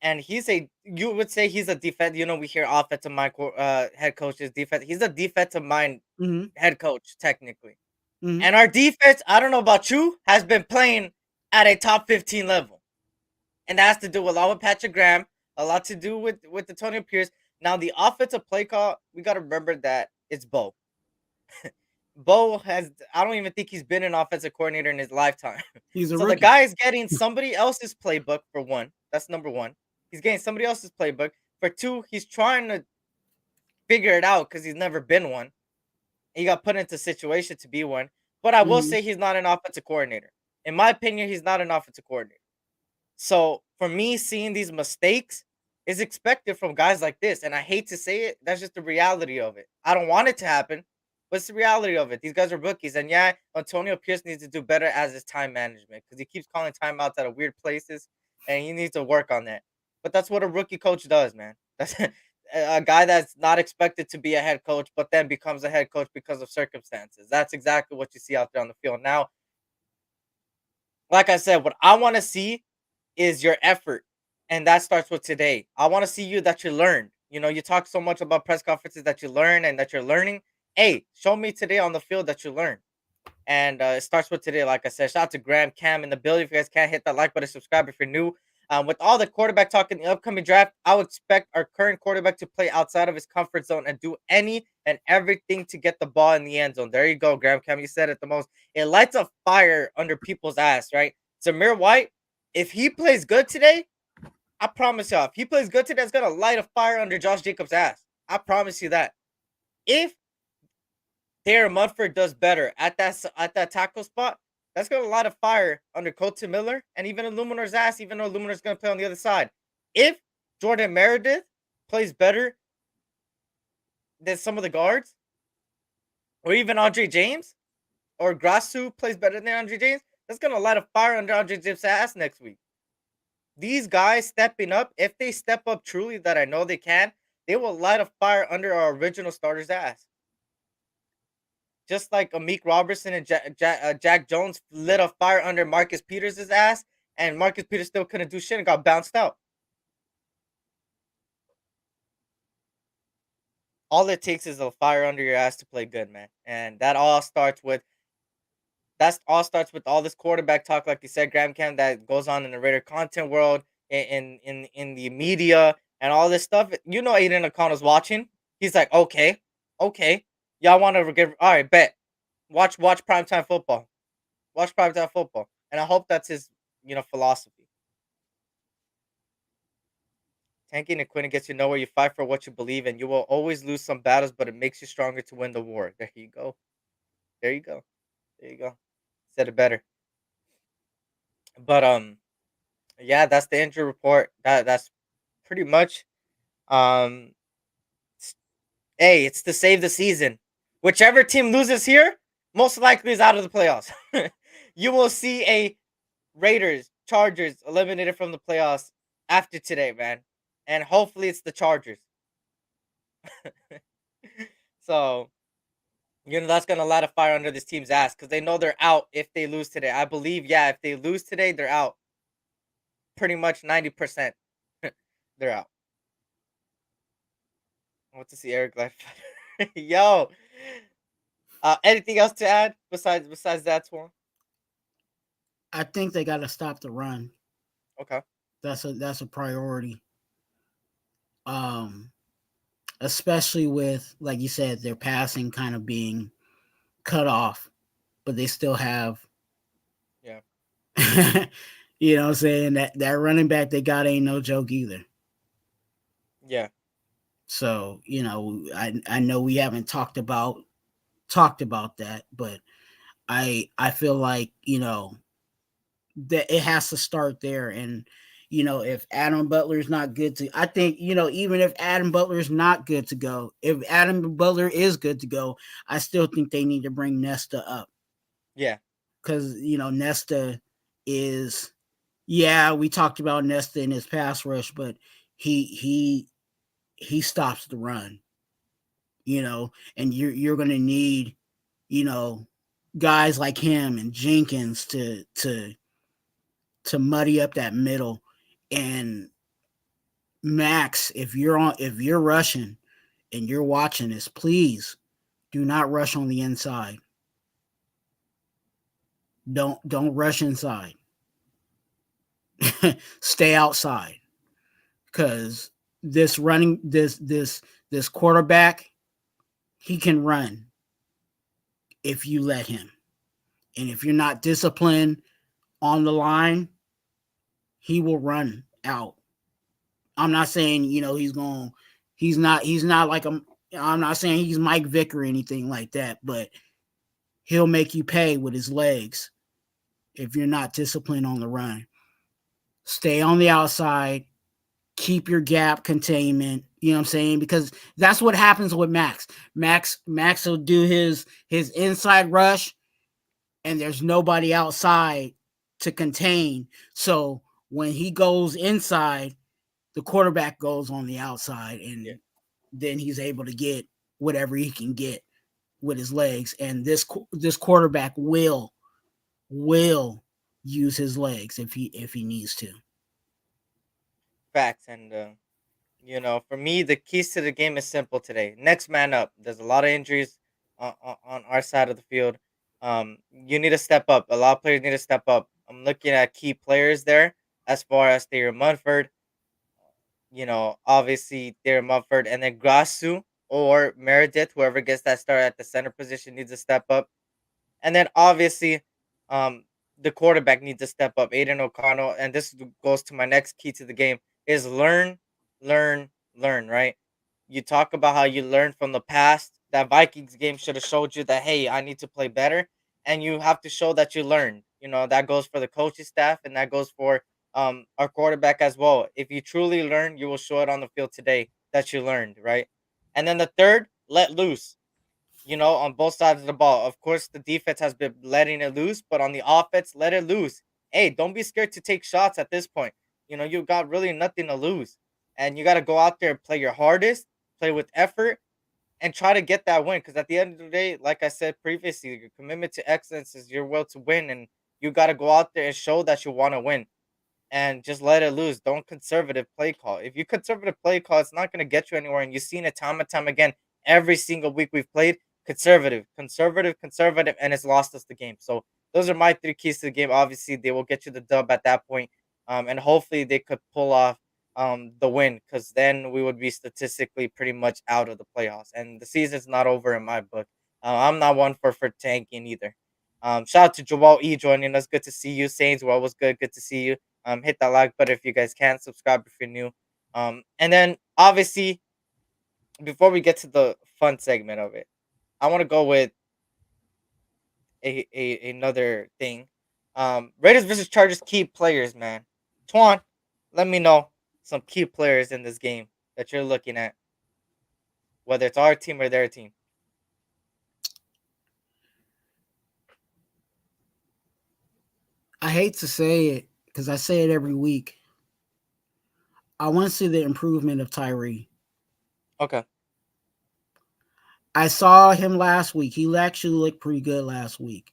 And you would say he's a defense. We hear offensive mind head coaches, defense. He's a defensive mind head coach, technically. Mm-hmm. And our defense, I don't know about you, has been playing at a top 15 level. And that has to do a lot with Patrick Graham, a lot to do with Antonio Pierce. Now, the offensive play call, we got to remember that it's Bo. Bo I don't even think he's been an offensive coordinator in his lifetime. He's a so rookie. The guy is getting somebody else's playbook, for one. That's number one. He's getting somebody else's playbook. For two, he's trying to figure it out because he's never been one. He got put into a situation to be one. But I will say he's not an offensive coordinator. In my opinion, he's not an offensive coordinator. So, for me, seeing these mistakes, is expected from guys like this. And I hate to say it, that's just the reality of it. I don't want it to happen, but it's the reality of it. These guys are rookies. And yeah, Antonio Pierce needs to do better as his time management because he keeps calling timeouts out of weird places and he needs to work on that. But that's what a rookie coach does, man. That's a guy that's not expected to be a head coach, but then becomes a head coach because of circumstances. That's exactly what you see out there on the field. Now, like I said, what I want to see is your effort. And that starts with today. I want to see you that you learned. You know, you talk so much about press conferences that you learn and that you're learning. Hey, show me today on the field that you learned. And it starts with today, like I said. Shout out to Graham, Cam, and the building. If you guys can't hit that like button, subscribe if you're new. With all the quarterback talk in the upcoming draft, I would expect our current quarterback to play outside of his comfort zone and do any and everything to get the ball in the end zone. There you go, Graham, Cam. You said it the most. It lights a fire under people's ass, right? Zamir White, if he plays good today, I promise y'all, if he plays good today, it's going to light a fire under Josh Jacobs' ass. I promise you that. If Darren Munford does better at that tackle spot, that's going to light a fire under Colton Miller and even Illuminor's ass, even though Illuminor's going to play on the other side. If Jordan Meredith plays better than some of the guards, or even Andre James, or Grasu plays better than Andre James, that's going to light a fire under Andre James' ass next week. These guys stepping up, if they step up truly, that I know they can, they will light a fire under our original starter's ass. Just like Amik Robertson and Jack Jones lit a fire under Marcus Peters' ass, and Marcus Peters still couldn't do shit and got bounced out. All it takes is a fire under your ass to play good, man. And that all starts with all this quarterback talk, like you said, Graham Cam, that goes on in the Raider content world, in the media, and all this stuff. You know, Aiden O'Connell's watching. He's like, okay, y'all want to get all right? Bet, watch primetime football, and I hope that's his philosophy. Tanking and quitting gets you nowhere. You fight for what you believe in. You will always lose some battles, but it makes you stronger to win the war. There you go. Said it better. But yeah, that's the injury report. That's pretty much hey, it's to save the season. Whichever team loses here, most likely is out of the playoffs. You will see a Raiders, Chargers eliminated from the playoffs after today, man. And hopefully it's the Chargers. So, that's going to light a fire under this team's ass because they know they're out if they lose today. I believe, yeah, if they lose today, they're out. Pretty much 90%. They're out. I want to see Erick live. Yo. Anything else to add besides that one? I think they got to stop the run. Okay. That's a priority. Especially with, like you said, their passing kind of being cut off, but they still have, you know what I'm saying, that running back they got ain't no joke either. Yeah. So, I know we haven't talked about that, but I feel like, that it has to start there. And if Adam Butler's not good to, I think, even if Adam Butler's not good to go, if Adam Butler is good to go, I still think they need to bring Nesta up. Yeah. Because, Nesta is, we talked about Nesta in his pass rush, but he stops the run, and you're going to need, guys like him and Jenkins to muddy up that middle. And Max, if you're rushing and you're watching this, please do not rush on the inside. Don't rush inside. Stay outside. Because this quarterback, he can run if you let him. And if you're not disciplined on the line, he will run out. I'm not saying, he's not like I'm not saying he's Mike Vick or anything like that, but he'll make you pay with his legs if you're not disciplined on the run. Stay on the outside, keep your gap containment. You know what I'm saying? Because that's what happens with Max. Max will do his inside rush, and there's nobody outside to contain. So when he goes inside, the quarterback goes on the outside, and then he's able to get whatever he can get with his legs. And this quarterback will use his legs if he needs to. Facts. And for me, the keys to the game is simple today. Next man up. There's a lot of injuries on our side of the field. You need to step up. A lot of players need to step up. I'm looking at key players there as far as Thayer Munford. Obviously Thayer Munford, and then Grasu or Meredith, whoever gets that start at the center position, needs to step up. And then obviously, the quarterback needs to step up. Aiden O'Connell, and this goes to my next key to the game, is learn, learn, learn. Right? You talk about how you learned from the past. That Vikings game should have showed you that, hey, I need to play better, and you have to show that you learned. That goes for the coaching staff, and that goes for our quarterback as well. If you truly learn, you will show it on the field today that you learned, right? And then the third, let loose. On both sides of the ball. Of course, the defense has been letting it loose, but on the offense, let it loose. Hey, don't be scared to take shots at this point. You got really nothing to lose. And you got to go out there and play your hardest, play with effort, and try to get that win. Because at the end of the day, like I said previously, your commitment to excellence is your will to win. And you got to go out there and show that you want to win. And just let it loose. Don't conservative play call. If you conservative play call, it's not going to get you anywhere. And you've seen it time and time again. Every single week we've played, conservative, conservative, conservative, and it's lost us the game. So those are my three keys to the game. Obviously, they will get you the dub at that point. And hopefully they could pull off the win, because then we would be statistically pretty much out of the playoffs. And the season's not over in my book. I'm not one for tanking either. Shout out to Joel E joining us. Good to see you. Saints, well, was good. Good to see you. Hit that like button if you guys can. Subscribe if you're new. And then obviously, before we get to the fun segment of it, I want to go with another thing. Raiders versus Chargers key players, man. Twuan, let me know some key players in this game that you're looking at, whether it's our team or their team. I hate to say it because I say it every week. I want to see the improvement of Tyree. Okay. I saw him last week. He actually looked pretty good last week.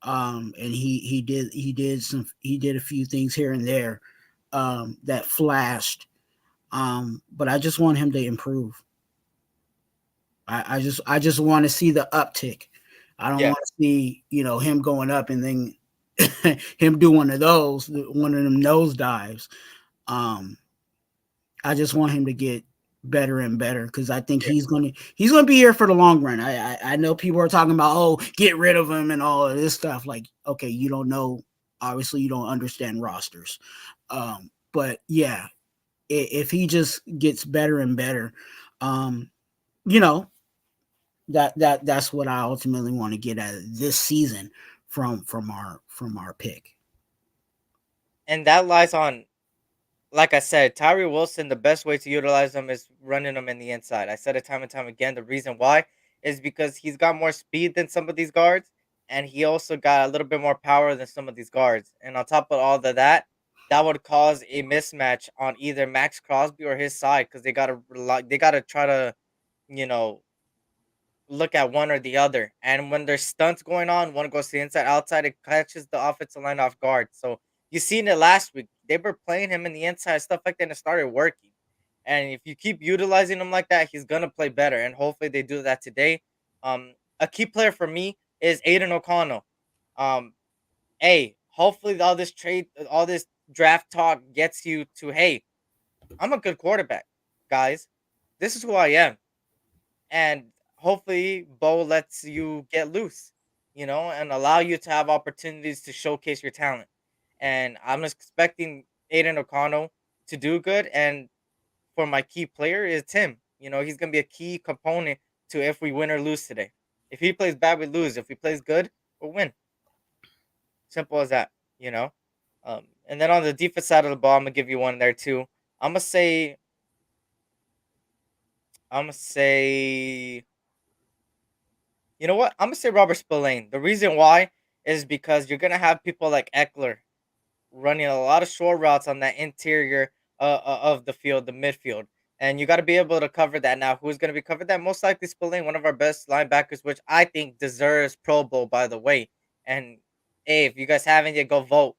And he did a few things here and there that flashed. But I just want him to improve. I just want to see the uptick. I don't want to see, him going up and then him do one of them nose dives. I just want him to get better and better, because I think he's gonna be here for the long run. I know people are talking about, oh, get rid of him and all of this stuff. Like, okay, you don't know, obviously you don't understand rosters. But yeah, if he just gets better and better, that's what I ultimately want to get out of this season from our pick. And that lies on, like I said, Tyree Wilson, the best way to utilize him is running him in the inside. I said it time and time again. The reason why is because he's got more speed than some of these guards, and he also got a little bit more power than some of these guards. And on top of all of that would cause a mismatch on either Max Crosby or his side, because they gotta try to, look at one or the other. And when there's stunts going on, one goes to the inside, outside, it catches the offensive line off guard. So you seen it last week. They were playing him in the inside, stuff like that, and it started working. And if you keep utilizing him like that, he's gonna play better. And hopefully they do that today. A key player for me is Aiden O'Connell. Hopefully all this draft talk gets you to, hey, I'm a good quarterback, guys. This is who I am. And hopefully Bo lets you get loose, and allow you to have opportunities to showcase your talent. And I'm expecting Aiden O'Connell to do good. And for my key player is him. He's going to be a key component to if we win or lose today. If he plays bad, we lose. If he plays good, we'll win. Simple as that, And then on the defense side of the ball, I'm going to give you one there too. I'm gonna say. I'm gonna say. You know what? I'm gonna say Robert Spillane. The reason why is because you're gonna have people like Eckler running a lot of short routes on that interior of the field, the midfield. And you got to be able to cover that. Now, who's going to be covered that? Most likely Spillane, one of our best linebackers, which I think deserves Pro Bowl, by the way. And hey, if you guys haven't yet, go vote.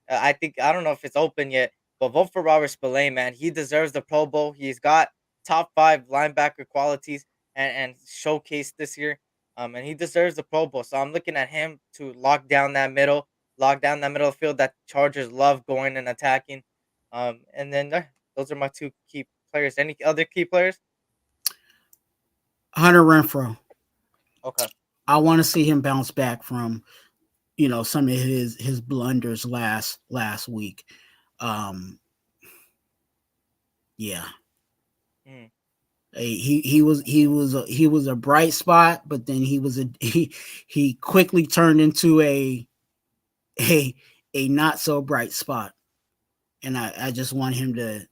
I think, I don't know if it's open yet, but vote for Robert Spillane, man. He deserves the Pro Bowl. He's got top 5 linebacker qualities and showcased this year. And he deserves the Pro Bowl. So I'm looking at him to lock down that middle of the field that Chargers love going and attacking. And then those are my 2 key players. Any other key players? Hunter Renfro. Okay. I want to see him bounce back from, some of his blunders last week. Yeah. Mm. He was a bright spot, but then he quickly turned into a not so bright spot, and I just want him to,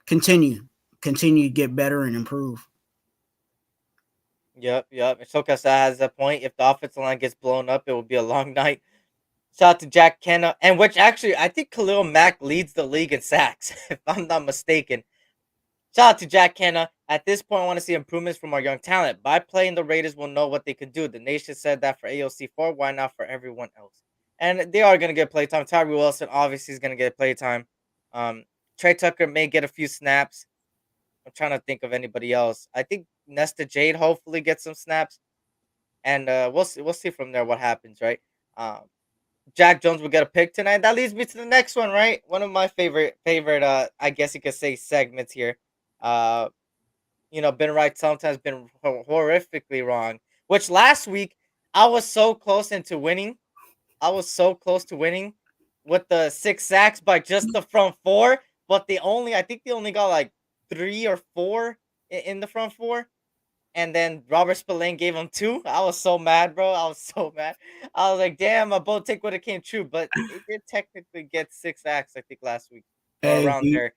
continue to get better and improve. Yep. Showcase has a point. If the offensive line gets blown up, it will be a long night. Shout out to Jack Kenna, and which actually I think Khalil Mack leads the league in sacks, if I'm not mistaken. Shout out to Jack Kenna. At this point, I want to see improvements from our young talent. By playing the Raiders, we'll know what they can do. The nation said that for AOC4. Why not for everyone else? And they are going to get playtime. Tyree Wilson obviously is going to get playtime. Trey Tucker may get a few snaps. I'm trying to think of anybody else. I think Nesta Jade hopefully gets some snaps. And we'll see. We'll see from there what happens, right? Jack Jones will get a pick tonight. That leads me to the next one, right? One of my favorite I guess you could say segments here. Been right sometimes, been horrifically wrong. Which last week I was so close into winning. I was so close to winning with the 6 sacks by just the front 4, but I think they only got like 3 or 4 in the front 4. And then Robert Spillane gave him 2. I was so mad, bro. I was so mad. I was like, damn, my bold take would have came true, but it did technically get 6 sacks, I think, last week or Hey, around there.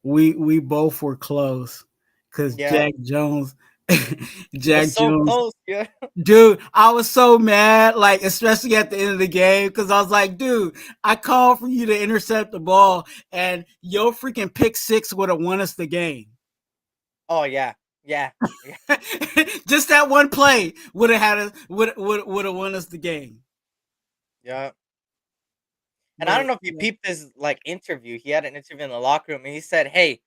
we both were close because Yeah, Jack Jones, it was so close. Yeah, dude, I was so mad, like especially at the end of the game, because I was like, dude, I called for you to intercept the ball, and your freaking pick 6 would have won us the game. Oh yeah. Just that one play would have won us the game. Yeah. And I But don't know if you peeped his like interview. He had an interview in the locker room, and he said, "Hey,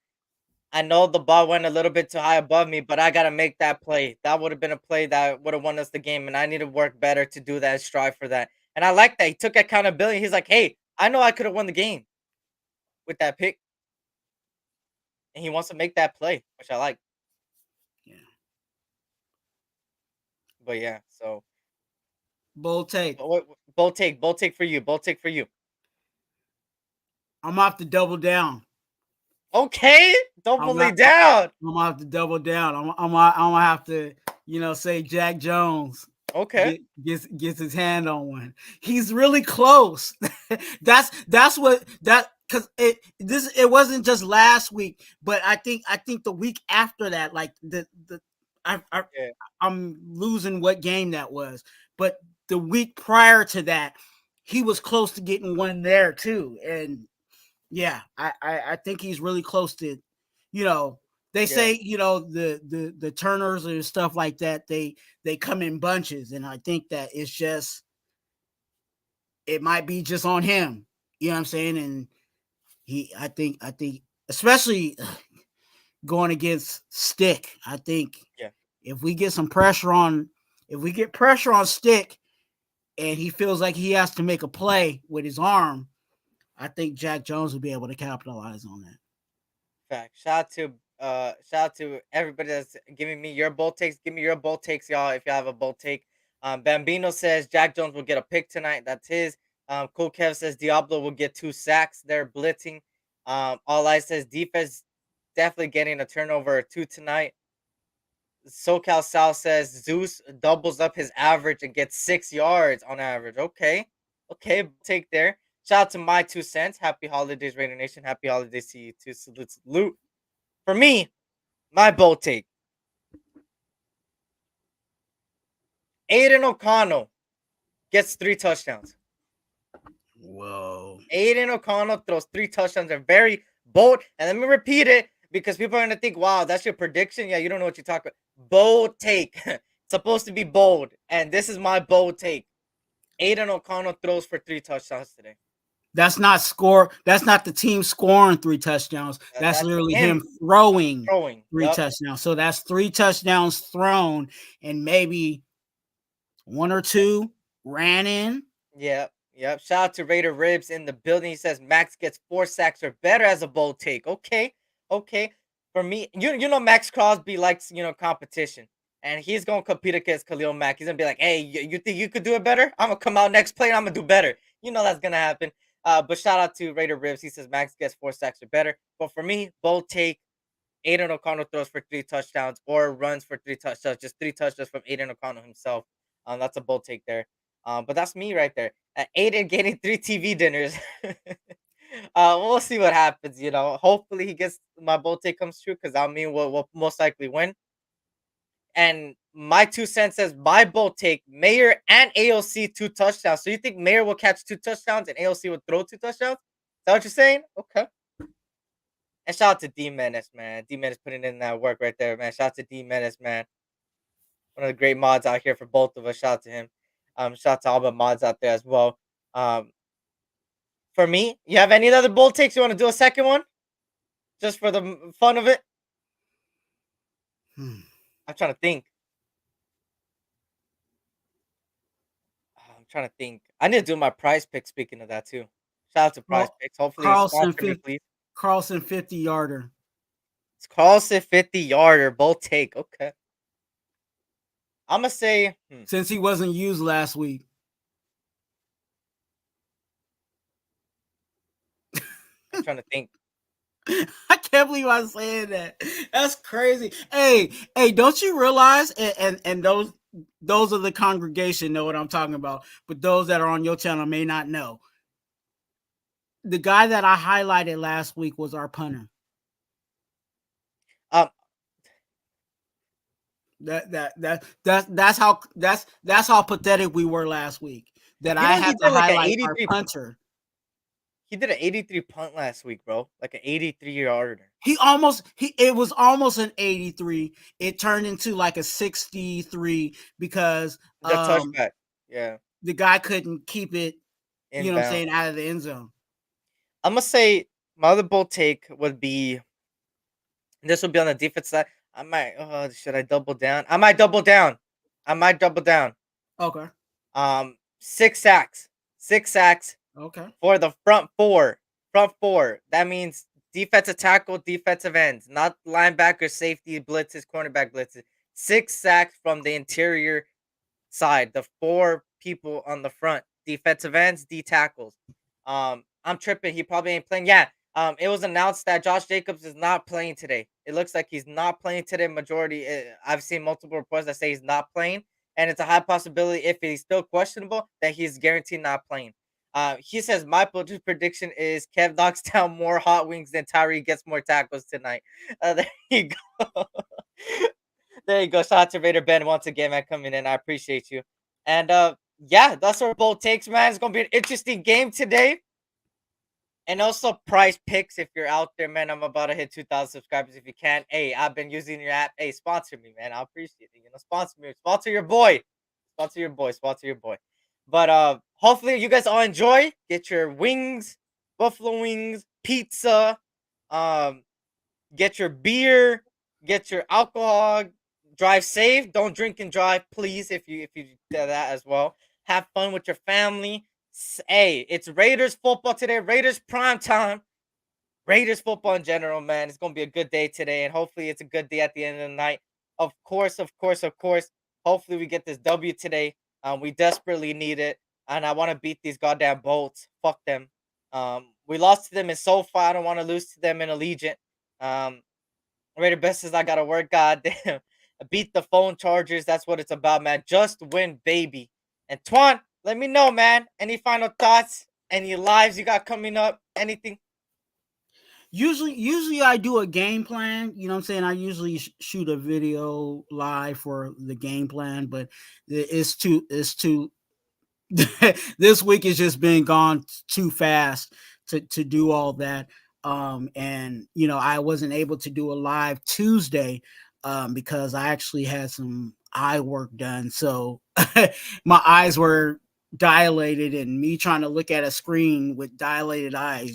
I know the ball went a little bit too high above me, but I gotta make that play. That would have been a play that would have won us the game, and I need to work better to do that and strive for that." And I like that. He took accountability. He's like, "Hey, I know I could have won the game with that pick," and he wants to make that play, which I like. yeah, But yeah, so bold take. bold take for you, bold take for you. I'm gonna have to double down. Okay, doubly down. I'm gonna have to double down. I'm gonna have to, say Jack Jones. Okay. Gets his hand on one. He's really close. that's what that because it wasn't just last week, but I think the week after that, like I'm losing what game that was, but the week prior to that, he was close to getting one there too, and yeah, I think he's really close to, they say, the Turners and stuff like that, they come in bunches. And I think that it's just, it might be just on him. You know what I'm saying? And I think, especially going against Stick, I think if we get pressure on Stick and he feels like he has to make a play with his arm, I think Jack Jones will be able to capitalize on that. Fact. Shout out to everybody that's giving me your bold takes. Give me your bold takes, y'all, if you have a bold take. Bambino says Jack Jones will get a pick tonight. That's his. Cool Kev says Diablo will get 2 sacks. They're blitzing. All I says defense definitely getting a turnover or 2 tonight. SoCal South says Zeus doubles up his average and gets 6 yards on average. Okay, take there. Shout out to my 2 cents. Happy holidays, Raider Nation. Happy holidays to you too. Salute, salute. For me, my bold take. Aiden O'Connell gets 3 touchdowns. Whoa. Aiden O'Connell throws 3 touchdowns. They're very bold. And let me repeat it because people are going to think, wow, that's your prediction. Yeah, you don't know what you're talking about. Bold take. It's supposed to be bold. And this is my bold take. Aiden O'Connell throws for 3 touchdowns today. That's not score. That's not the team scoring 3 touchdowns. That's literally him throwing 3 touchdowns. So that's 3 touchdowns thrown, and maybe 1 or 2 ran in. Yep. Shout out to Raider Ribs in the building. He says Max gets 4 sacks or better as a bold take. Okay. For me, you know Max Crosby likes competition, and he's gonna compete against Khalil Mack. He's gonna be like, hey, you think you could do it better? I'm gonna come out next play and I'm gonna do better. You know that's gonna happen. But shout out to Raider Ribs. He says Max gets 4 sacks or better. But for me, bold take, Aiden O'Connell throws for 3 touchdowns or runs for 3 touchdowns. Just 3 touchdowns from Aiden O'Connell himself. That's a bold take there. But that's me right there. Aiden getting 3 TV dinners. We'll see what happens. Hopefully he gets my bold take comes true because we'll most likely win. And my 2 cents says my bold take, Mayer and AOC 2 touchdowns. So you think Mayer will catch 2 touchdowns and AOC will throw 2 touchdowns? Is that what you're saying? Okay. And shout out to D Menace, man. D Menace putting in that work right there, man. Shout out to D Menace, man. One of the great mods out here for both of us. Shout out to him. Shout out to all the mods out there as well. For me, you have any other bold takes? You want to do a second one? Just for the fun of it? I'm trying to think. I need to do my prize pick. Speaking of that, too. Shout out to prize picks. Hopefully, Carlson 50-yarder. It's Carlson 50-yarder. Bold take. Okay. I'm going to say. Since he wasn't used last week. I'm trying to think. I can't believe I'm saying that. That's crazy. Hey, don't you realize? And those of the congregation know what I'm talking about, but those that are on your channel may not know. The guy that I highlighted last week was our punter. That's how pathetic we were last week. That I had to highlight our punter. He did an 83 punt last week, bro. Like an 83-yarder. It was almost an 83. It turned into like a 63 because the touchback. Yeah. The guy couldn't keep it, out of the end zone. I'm gonna say my other bold take would be this will be on the defense side. I might should I double down? I might double down. Okay. 6 sacks. 6 sacks. Okay. For the front four. That means defensive tackle, defensive ends, not linebacker, safety, blitzes, cornerback blitzes. 6 sacks from the interior side. The 4 people on the front. Defensive ends, D tackles. I'm tripping. He probably ain't playing. Yeah. It was announced that Josh Jacobs is not playing today. It looks like he's not playing today. Majority, I've seen multiple reports that say he's not playing. And it's a high possibility, if he's still questionable, that he's guaranteed not playing. He says my prediction is Kev knocks down more hot wings than Tyree gets more tackles tonight. There you go. There you go. Shout out to Raider Ben once again, man, coming in. I appreciate you. And yeah, that's our bold takes, man. It's gonna be an interesting game today. And also prize picks if you're out there, man. I'm about to hit 2,000 subscribers if you can. Hey, I've been using your app. Hey, sponsor me, man. I appreciate it. Sponsor me. Sponsor your boy. But hopefully you guys all enjoy. Get your wings, buffalo wings, pizza, get your beer, get your alcohol, drive safe. Don't drink and drive, please, if you do that as well. Have fun with your family. Hey, it's Raiders football today. Raiders prime time. Raiders football in general, man. It's gonna be a good day today, and hopefully it's a good day at the end of the night. Of course. Hopefully we get this W today. We desperately need it, and I want to beat these goddamn Bolts. Fuck them. We lost to them in SoFi. I don't want to lose to them in Allegiant. Raider best says I gotta work. Goddamn, beat the phone chargers. That's what it's about, man. Just win, baby. And Twuan, let me know, man. Any final thoughts? Any lives you got coming up? Anything? Usually I do a game plan. You know what I'm saying? I usually shoot a video live for the game plan, but it's too this week has just been gone too fast to do all that. And I wasn't able to do a live Tuesday because I actually had some eye work done. So my eyes were dilated, and me trying to look at a screen with dilated eyes.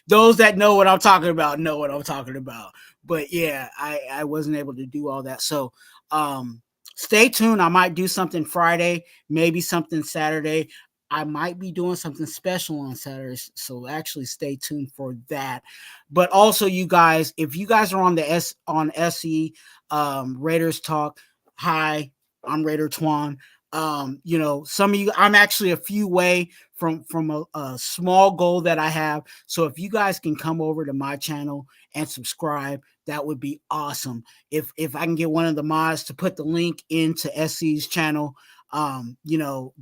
Those that know what I'm talking about know what I'm talking about. But yeah, I wasn't able to do all that. So stay tuned. I might do something Friday, maybe something Saturday. I might be doing something special on Saturday, so actually stay tuned for that. But also, you guys, if you guys are on SE Raiders Talk, hi, I'm Raider Twuan. Some of you, I'm actually a few way from a small goal that I have. So if you guys can come over to my channel and subscribe, that would be awesome. If I can get one of the mods to put the link into SC's channel,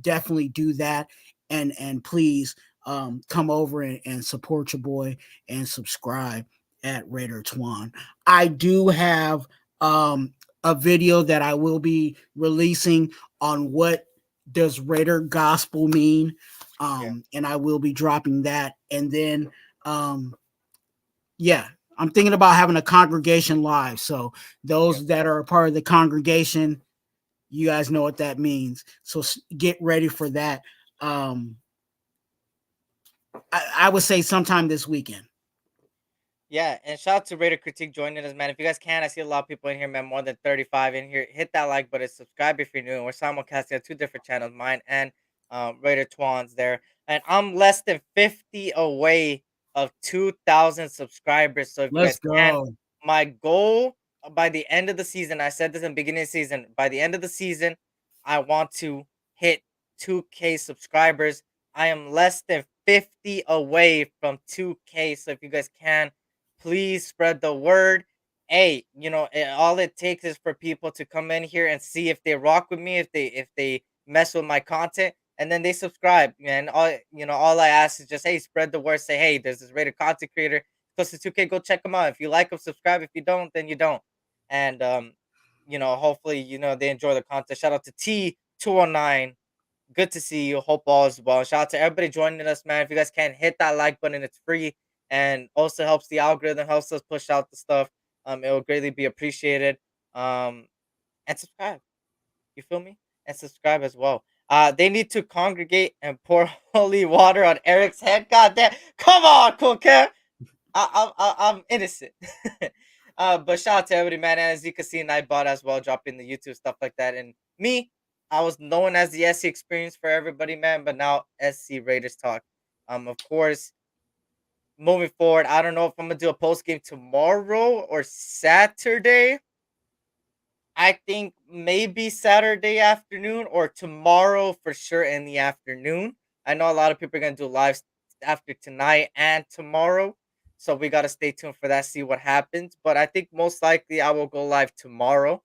definitely do that. And please come over and support your boy and subscribe at Raider Twuan. I do have a video that I will be releasing on what does Raider gospel mean. And I will be dropping that. And then I'm thinking about having a congregation live. So those that are a part of the congregation, you guys know what that means. So get ready for that. I would say sometime this weekend. Yeah, and shout out to Raider Critique joining us, man. If you guys can, I see a lot of people in here, man, more than 35 in here. Hit that like button, subscribe if you're new. And we're simulcasting on 2 different channels, mine and Raider Twuan's there. And I'm less than 50 away of 2,000 subscribers. So if you Let's guys can, go. my goal by the end of the season, I said this in the beginning of the season, by the end of the season, I want to hit 2K subscribers. I am less than 50 away from 2K. So if you guys can, please spread the word. Hey, all it takes is for people to come in here and see if they rock with me, if they mess with my content, and then they subscribe. Man, all I ask is just, hey, spread the word. Say, hey, there's this rated content creator close to 2K. Go check them out. If you like them, subscribe. If you don't, then you don't. And hopefully, they enjoy the content. Shout out to T209. Good to see you. Hope all is well. Shout out to everybody joining us, man. If you guys can, hit that like button. It's free and also helps the algorithm, helps us push out the stuff. It will greatly be appreciated. And subscribe. You feel me? And subscribe as well. They need to congregate and pour holy water on Erick's head. God damn. Come on, Cool Cat. I'm innocent. But shout out to everybody, man. And as you can see, Nightbot as well, dropping the YouTube stuff like that. And me, I was known as the SC experience for everybody, man. But now SC Raiders Talk. Of course, moving forward, I don't know if I'm gonna do a post game tomorrow or Saturday. I think maybe Saturday afternoon or tomorrow for sure in the afternoon. I know a lot of people are gonna do lives after tonight and tomorrow, so we gotta stay tuned for that. See what happens. But I think most likely I will go live tomorrow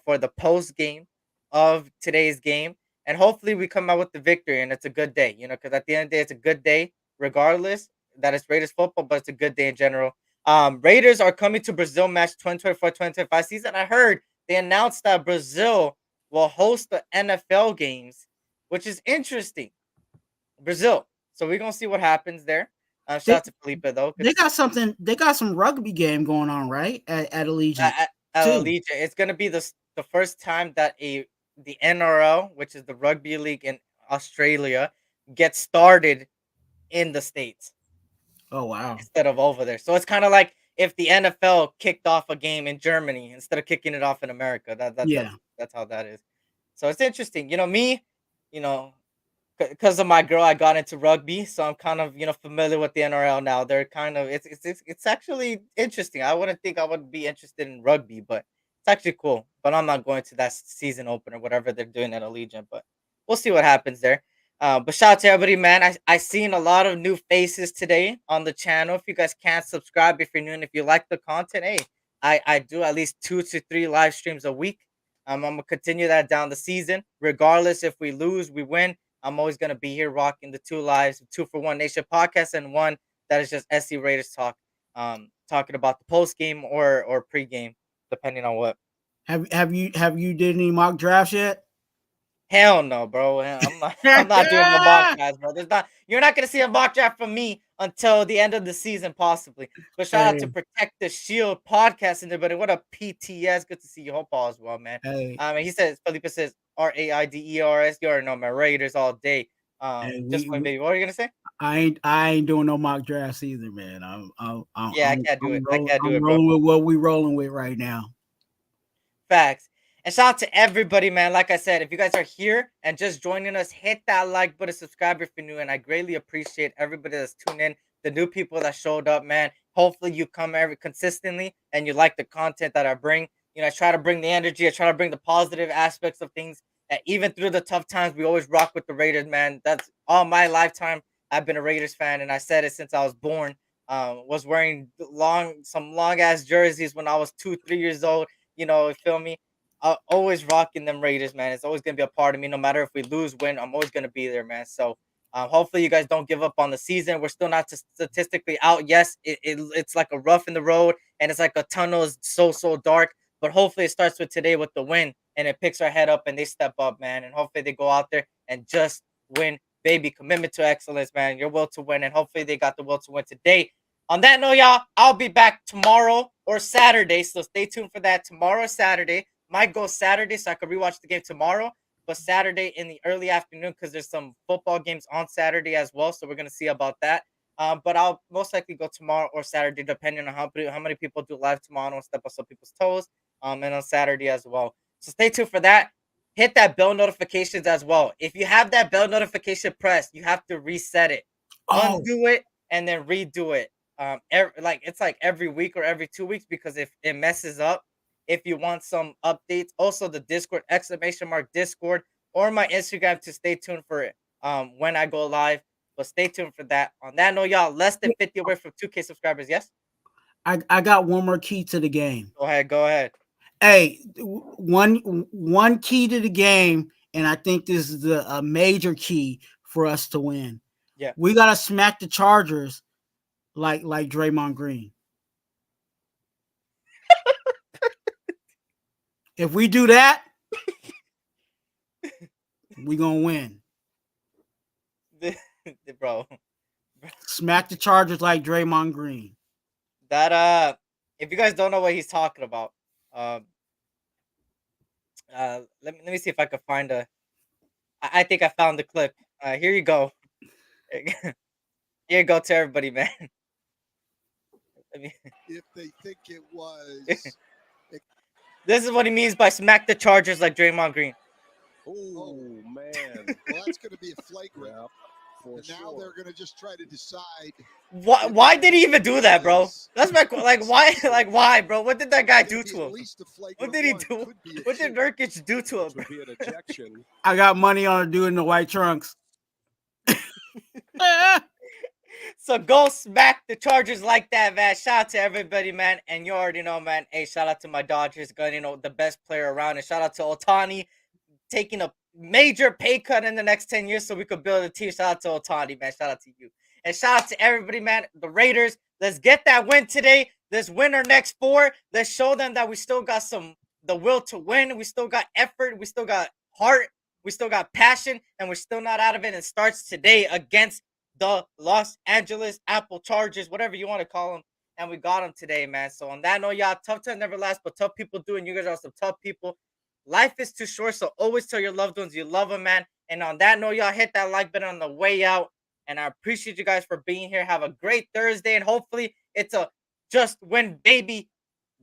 for the post game of today's game, and hopefully we come out with the victory and it's a good day. Because at the end of the day, it's a good day regardless that it's Raiders football, but it's a good day in general. Raiders are coming to Brazil match 2024-2025 season. I heard they announced that Brazil will host the NFL games, which is interesting. Brazil. So we're gonna see what happens there. Shout out to Felipe though. They got something. They got some rugby game going on, right? At Allegiant. At Allegiant, it's gonna be the first time that the NRL, which is the rugby league in Australia, gets started in the States. Oh wow! Instead of over there, so it's kind of like if the NFL kicked off a game in Germany instead of kicking it off in America. That's how that is. So it's interesting. Me, because of my girl, I got into rugby, so I'm kind of familiar with the NRL now. They're kind of it's actually interesting. I wouldn't think I would be interested in rugby, but it's actually cool. But I'm not going to that season opener, whatever they're doing at Allegiant. But we'll see what happens there. But shout out to everybody, man. I seen a lot of new faces today on the channel. If you guys can't subscribe, if you're new and if you like the content, hey, I do at least 2 to 3 live streams a week. I'm gonna continue that down the season, regardless if we lose, we win. I'm always gonna be here rocking the 2 lives, 2 for 1 Nation podcast, and one that is just SC Raiders talk. Talking about the post game or pre game, depending on what. Have you did any mock drafts yet? Hell no, bro. I'm not doing no mock drafts, bro. You're not gonna see a mock draft from me until the end of the season, possibly. But shout out to Hey. Protect the Shield podcast in there, but what a PTS. Good to see you. Hope all is well, man. Hey, He says Felipe says RAIDERS. You already know, man. Raiders all day. Just one baby. What are you gonna say? I ain't doing no mock drafts either, man. I can't do it. I can't do it, I'm bro. rolling with what we rolling with right now. Facts. And shout out to everybody, man. Like I said, if you guys are here and just joining us, hit that like button, subscribe if you're new. And I greatly appreciate everybody that's tuned in, the new people that showed up, man. Hopefully you come every consistently and you like the content that I bring. I try to bring the energy. I try to bring the positive aspects of things. And even through the tough times, we always rock with the Raiders, man. That's all my lifetime. I've been a Raiders fan, and I said it since I was born. Was wearing some long ass jerseys when I was 2-3 years old. You feel me? Always rocking them Raiders, man. It's always gonna be a part of me. No matter if we lose, win, I'm always gonna be there, man. So hopefully you guys don't give up on the season. We're still not statistically out. Yes, it's like a rough in the road, and it's like a tunnel is so dark. But hopefully it starts with today with the win, and it picks our head up, and they step up, man. And hopefully they go out there and just win, baby. Commitment to excellence, man. Your will to win, and hopefully they got the will to win today. On that note, y'all, I'll be back tomorrow or Saturday, so stay tuned for that. Tomorrow or Saturday. Might go Saturday so I could rewatch the game tomorrow, but Saturday in the early afternoon because there's some football games on Saturday as well. So we're gonna see about that. But I'll most likely go tomorrow or Saturday, depending on how many people do live tomorrow. I don't step on some people's toes. And on Saturday as well. So stay tuned for that. Hit that bell notifications as well. If you have that bell notification pressed, you have to reset it, undo it, and then redo it. It's like every week or every 2 weeks because if it messes up. If you want some updates, also the Discord, !Discord, or my Instagram to stay tuned for it when I go live. But stay tuned for that. On that note, y'all, less than 50 away from 2K subscribers. Yes? I got one more key to the game. Go ahead. Hey, one key to the game, and I think this is a major key for us to win. Yeah. We got to smack the Chargers like Draymond Green. If we do that, we gonna win. Bro. Smack the Chargers like Draymond Green. That if you guys don't know what he's talking about, let me see if I can find I think I found the clip. Here you go. Here you go to everybody, man. If they think it was. This is what he means by smack the Chargers like Draymond Green. Oh, man. Well, that's going to be a flagrant. Yeah, and now they're going to just try to decide. Why did he even do that, bro? That's why, bro? What did that guy do to him? What did he do? What did Nurkic do to him? Be an ejection. I got money on doing the white trunks. So go smack the Chargers like that, man. Shout out to everybody, man. And you already know, man. Hey, shout out to my Dodgers, going, the best player around. And shout out to Ohtani taking a major pay cut in the next 10 years so we could build a team. Shout out to Ohtani, man. Shout out to you. And shout out to everybody, man. The Raiders, let's get that win today. Let's win our next 4. Let's show them that we still got the will to win. We still got effort. We still got heart. We still got passion. And we're still not out of it. It starts today against the Los Angeles Apple Chargers, whatever you want to call them. And we got them today, man. So on that note, y'all, tough time never lasts, but tough people do. And you guys are some tough people. Life is too short, so always tell your loved ones you love them, man. And on that note, y'all, hit that like button on the way out. And I appreciate you guys for being here. Have a great Thursday. And hopefully it's a just win baby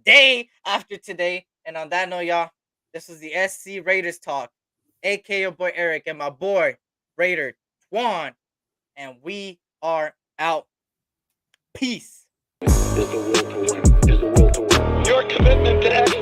day after today. And on that note, y'all, this is the SC Raiders Talk, a.k.a. your boy Erick and my boy Raider Twuan. And we are out. Peace. Is the will to win. Is the will to win. Your commitment to excellence